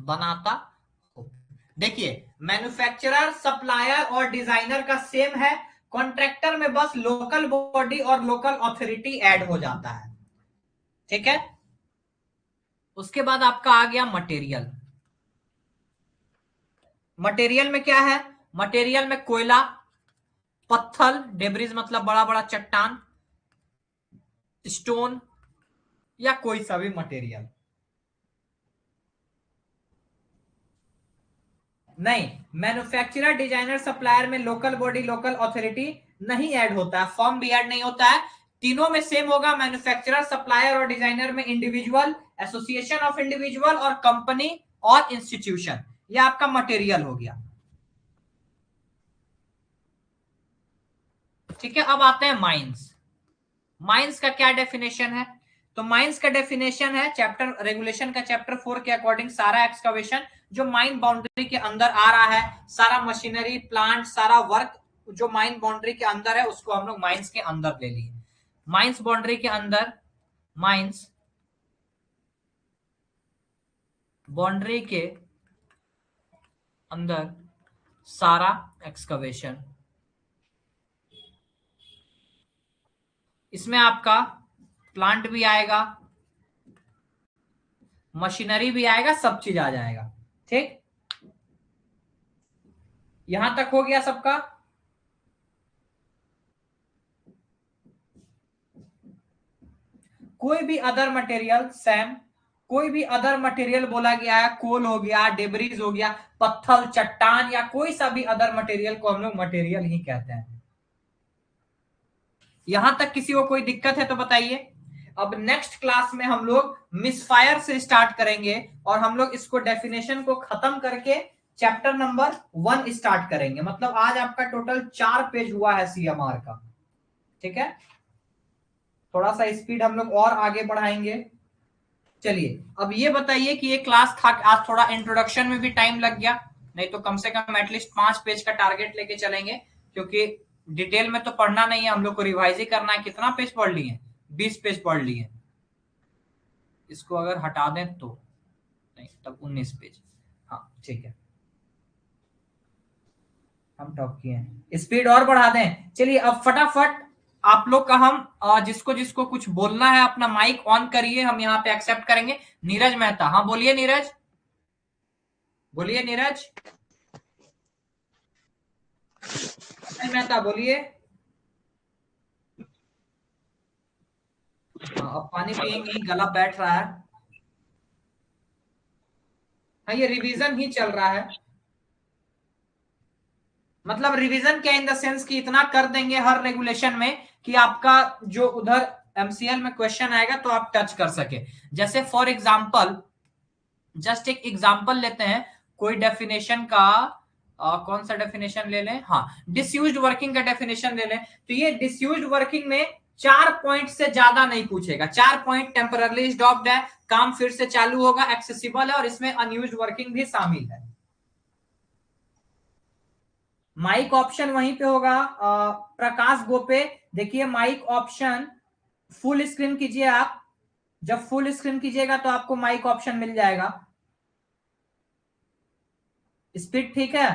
बनाता हो। देखिए मैन्युफैक्चरर, सप्लायर और डिजाइनर का सेम है, कॉन्ट्रैक्टर में बस लोकल बॉडी और लोकल अथॉरिटी ऐड हो जाता है, ठीक है। उसके बाद आपका आ गया मटेरियल। मटेरियल में क्या है, मटेरियल में कोयला, पत्थर, डेब्रिज मतलब बड़ा बड़ा चट्टान, स्टोन या कोई सा भी मटेरियल। नहीं, मैन्युफैक्चरर, डिजाइनर, सप्लायर में लोकल बॉडी, लोकल अथॉरिटी नहीं ऐड होता है, फॉर्म भी ऐड नहीं होता है। तीनों में सेम होगा, मैन्युफैक्चरर, सप्लायर और डिजाइनर में इंडिविजुअल, एसोसिएशन ऑफ इंडिविजुअल और कंपनी और इंस्टीट्यूशन, ये आपका मटेरियल हो गया, ठीक है। अब आते हैं माइंस। माइंस का क्या डेफिनेशन है, तो माइंस का डेफिनेशन है चैप्टर रेगुलेशन का चैप्टर 4 के अकॉर्डिंग, सारा एक्सकवेशन जो माइन बाउंड्री के अंदर आ रहा है, सारा मशीनरी, प्लांट, सारा वर्क जो माइन बाउंड्री के अंदर है उसको हम लोग माइंस के अंदर ले लिए। माइंस बाउंड्री के अंदर, माइंस बाउंड्री के अंदर सारा एक्सकवेशन, इसमें आपका प्लांट भी आएगा, मशीनरी भी आएगा, सब चीज आ जाएगा, ठीक। यहां तक हो गया सबका। कोई भी अदर मटेरियल सैम, कोई भी अदर मटेरियल बोला गया है, कोल हो गया, डेबरीज हो गया, पत्थर, चट्टान या कोई सा भी अदर मटेरियल को हम लोग मटेरियल ही कहते हैं। यहां तक किसी को कोई दिक्कत है तो बताइए। अब नेक्स्ट क्लास में हम लोग मिसफायर से स्टार्ट करेंगे और हम लोग इसको डेफिनेशन को खत्म करके चैप्टर नंबर 1 स्टार्ट करेंगे। मतलब आज आपका टोटल 4 पेज हुआ है सीएमआर का। ठीक है, थोड़ा सा स्पीड हम लोग और आगे बढ़ाएंगे। चलिए अब ये बताइए कि ये क्लास था, आज थोड़ा इंट्रोडक्शन में भी टाइम लग गया, नहीं तो कम से कम एटलीस्ट 5 पेज का टारगेट लेके चलेंगे, क्योंकि डिटेल में तो पढ़ना नहीं है, हम लोग को रिवाइज ही करना है। कितना पेज पढ़ लिए? 20 पेज पढ़ लिए। इसको अगर हटा दें तो नहीं, तब 19 पेज। हाँ ठीक है, हम टॉप किए हैं। स्पीड और बढ़ा दें। चलिए अब फटाफट आप लोग का हम जिसको जिसको कुछ बोलना है अपना माइक ऑन करिए, हम यहाँ पे एक्सेप्ट करेंगे। नीरज मेहता, हाँ बोलिए नीरज, बोलिए नीरज मेहता, बोलिए। अब पानी पियेंगे, गला बैठ रहा है। हाँ ये रिवीजन ही चल रहा है। मतलब रिवीजन क्या, इन द सेंस कि इतना कर देंगे हर रेगुलेशन में कि आपका जो उधर एमसीएल में क्वेश्चन आएगा तो आप टच कर सके। जैसे फॉर एग्जांपल, जस्ट एक एग्जांपल लेते हैं, कोई डेफिनेशन का कौन सा डेफिनेशन ले लें, हाँ डिसयूज्ड वर्किंग का डेफिनेशन ले लें। तो ये डिसयूज्ड वर्किंग में 4 पॉइंट से ज्यादा नहीं पूछेगा। 4 पॉइंट टेम्पररली स्टॉप्ड है, काम फिर से चालू होगा, एक्सेसिबल है और इसमें अनयूज्ड वर्किंग भी शामिल है। माइक ऑप्शन वहीं पे होगा। प्रकाश गोपे, देखिए माइक ऑप्शन फुल स्क्रीन कीजिए आप। जब फुल स्क्रीन कीजिएगा तो आपको माइक ऑप्शन मिल जाएगा। स्पीड ठीक है?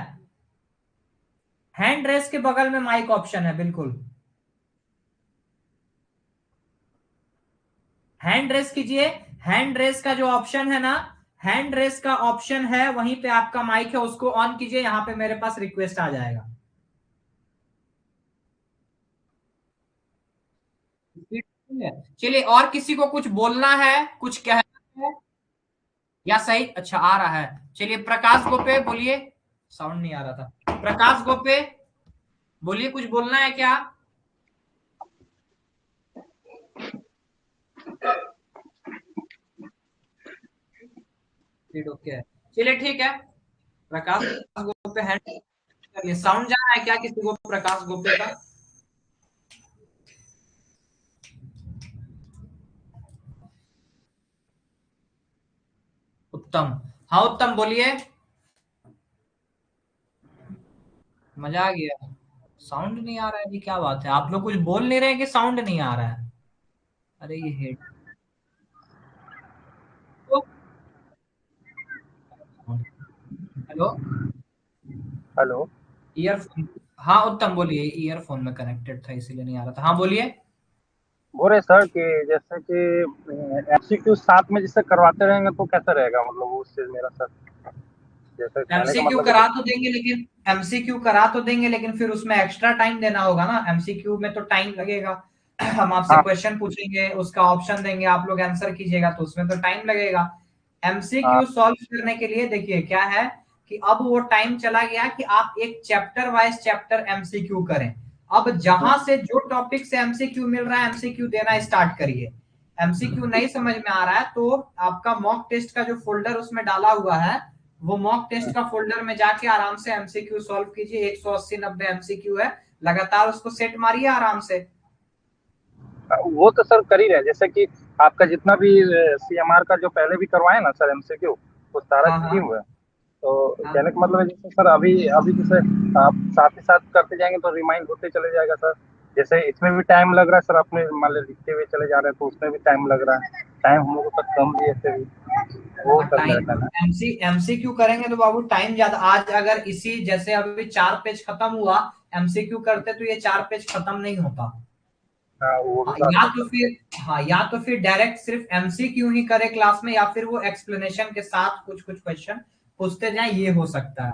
हैंड रेस के बगल में माइक ऑप्शन है, बिल्कुल हैंड रेस कीजिए। हैंड रेस का जो ऑप्शन है ना, हैंड रेस का ऑप्शन है वहीं पे आपका माइक है, उसको ऑन कीजिए। यहां पे मेरे पास रिक्वेस्ट आ जाएगा। चलिए और किसी को कुछ बोलना है, कुछ कहना है या सही? अच्छा आ रहा है। चलिए प्रकाश गोपे बोलिए। साउंड नहीं आ रहा था। प्रकाश गोपे बोलिए, कुछ बोलना है क्या? ओके है, चलिए ठीक है। प्रकाश गोपे हैंड करिए। साउंड जा रहा है क्या किसी को प्रकाश गोपे का? उत्तम, हाँ उत्तम बोलिए। मजा आ गया। साउंड नहीं आ रहा है, ये क्या बात है? आप लोग कुछ बोल नहीं रहे कि साउंड नहीं आ रहा है? अरे ये हेड, हेलो, हेलो। ईयरफोन, हाँ उत्तम बोलिए। ईयरफोन में कनेक्टेड था इसीलिए नहीं आ रहा था। हाँ बोलिए। बोल रहे सर कि जैसे कि एमसीक्यू साथ में जिससे करवाते रहेंगे तो कैसा रहेगा, मतलब वो उससे मेरा सर, जैसे कहने का एमसीक्यू मतलब है करा कि तो देंगे, लेकिन एमसीक्यू करा तो देंगे लेकिन फिर उसमें एक्स्ट्रा टाइम देना होगा ना। एमसीक्यू में तो टाइम लगेगा। हम आपसे हाँ क्वेश्चन पूछेंगे, उसका ऑप्शन देंगे, आप लोग आंसर कीजिएगा, तो उसमें तो टाइम लगेगा। हाँ। एमसीक्यू सॉल्व करने के लिए देखिए क्या है कि अब वो टाइम चला गया कि आप एक चैप्टर वाइज चैप्टर एमसीक्यू करें। अब जहां से जो टॉपिक से एमसीक्यू मिल रहा है एमसीक्यू देना स्टार्ट करिए। एमसीक्यू नहीं समझ में आ रहा है तो आपका मॉक टेस्ट का जो फोल्डर उसमें डाला हुआ है, वो मॉक टेस्ट का फोल्डर में जाके आराम से एमसीक्यू सॉल्व कीजिए। 180 90 एमसीक्यू है, लगातार उसको सेट मारिए आराम से। वो तो सर कर ही रहे हैं। जैसे कि आपका जितना भी सीएमआर का जो पहले भी करवाए ना सर एमसीक्यू, वो सारा हाँ किए हाँ हुए हैं। तो कहने हाँ। का मतलब है जैसे सर अभी अभी जैसे आप साथ ही साथ करते जाएंगे तो रिमाइंड होते चले जाएगा सर। जैसे इसमें भी टाइम लग रहा है सर, अपने मान लीजिए लिखते हुए चले जा रहे हैं तो उसमें भी टाइम लग रहा है। टाइम हम लोगों तक कम भी है ऐसे भी। वो हाँ सर मेरा टाइम, कहना है। एमसीक्यू करेंगे तो बाबू टाइम ज्यादा। आज अगर इसी जैसे अभी 4 पेज खत्म हुआ, एमसीक्यू करते तो ये 4 पेज खत्म नहीं होता। हाँ वो भी हाँ बात या है तो सर। फिर, हाँ या तो फिर डायरेक्ट सिर्फ एमसीक्यू ही करे क्लास में, या फिर वो एक्सप्लेनेशन के साथ कुछ कुछ क्वेश्चन पूछते जाए, ये हो सकता है।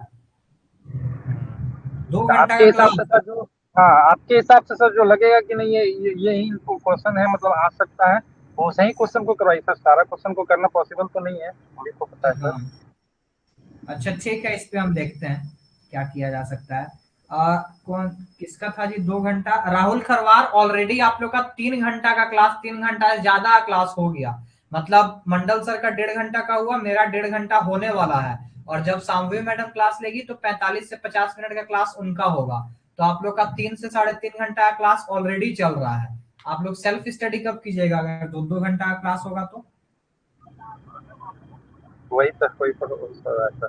2 घंटा आपके का हिसाब क्लास। से सर जो, हाँ आपके हिसाब से सर जो लगेगा कि नहीं ये ही क्वेश्चन है मतलब आ सकता है, वो सही क्वेश्चन को करवाइए सर। सारा क्वेश्चन को करना पॉसिबल तो नहीं है, मुझे को पता है सर। हाँ अच्छा ठीक है, इस पे हम देखते हैं क्या किया जा सकता है। कौन किसका था जी 2 घंटा? राहुल खरवार। ऑलरेडी आप लोग का 3 घंटा का क्लास, 3 घंटा से ज्यादा क्लास हो गया। मतलब मंडल सर का 1.5 घंटा का हुआ, मेरा 1.5 घंटा होने वाला है। और जब सामवी मैडम क्लास लेगी तो 45 से 50 मिनट का क्लास उनका होगा। तो आप लोग का 3 से 3.5 घंटा का क्लास ऑलरेडी चल रहा है। आप लोग सेल्फ स्टडी कब कीजिएगा अगर 2-2 घंटा का क्लास होगा तो? वही सर, वही सर।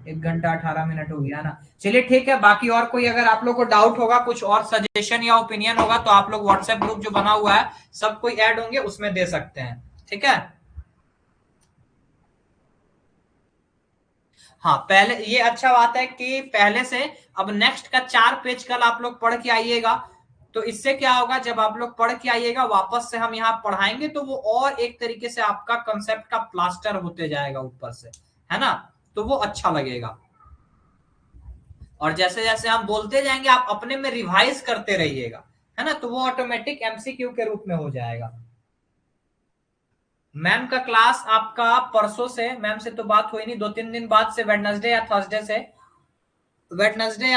1 घंटा 18 मिनट हो गया ना। चलिए ठीक है, बाकी और कोई अगर आप लोग को डाउट होगा, कुछ और सजेशन या ओपिनियन होगा तो आप लोग व्हाट्सएप ग्रुप जो बना हुआ है सब कोई ऐड होंगे उसमें दे सकते हैं। ठीक है। हाँ, पहले ये अच्छा बात है कि पहले से अब नेक्स्ट का 4 पेज कल आप लोग पढ़ के आइएगा। तो इससे क्या होगा, जब आप लोग पढ़ के आइएगा वापस से हम यहाँ पढ़ाएंगे तो वो और एक तरीके से आपका कंसेप्ट का प्लास्टर होते जाएगा ऊपर से, है ना। तो वो अच्छा लगेगा। और जैसे जैसे हम बोलते जाएंगे आप अपने में रिवाइज करते रहिएगा, है ना। तो वो ऑटोमेटिक एमसीक्यू के रूप में हो जाएगा। मैम का क्लास आपका परसों से, मैम से तो बात हुई नहीं, 2-3 दिन बाद से वेडनेसडे या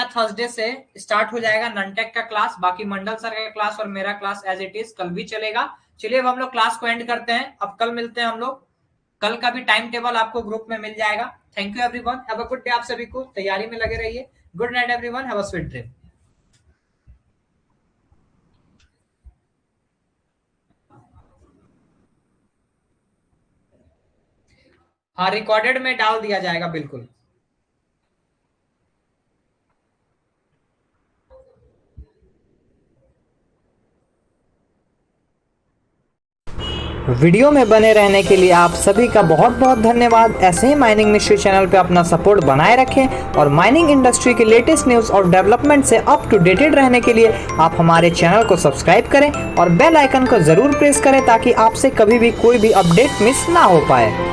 थर्सडे से स्टार्ट हो जाएगा ननटेक का क्लास। बाकी मंडल सर का क्लास और मेरा क्लास एज इट इज कल भी चलेगा। चलिए अब हम लोग क्लास को एंड करते हैं। अब कल मिलते हैं हम लोग। कल का भी टाइम टेबल आपको ग्रुप में मिल जाएगा। Thank you everyone, have a good day. आप सभी को तैयारी में लगे रहिए। Good night everyone, have a sweet dream. हाँ, रिकॉर्डेड में डाल दिया जाएगा बिल्कुल। वीडियो में बने रहने के लिए आप सभी का बहुत बहुत धन्यवाद। ऐसे ही माइनिंग मिस्ट्री चैनल पे अपना सपोर्ट बनाए रखें और माइनिंग इंडस्ट्री के लेटेस्ट न्यूज़ और डेवलपमेंट से अप टू डेटेड रहने के लिए आप हमारे चैनल को सब्सक्राइब करें और बेल आइकन को ज़रूर प्रेस करें ताकि आपसे कभी भी कोई भी अपडेट मिस ना हो पाए।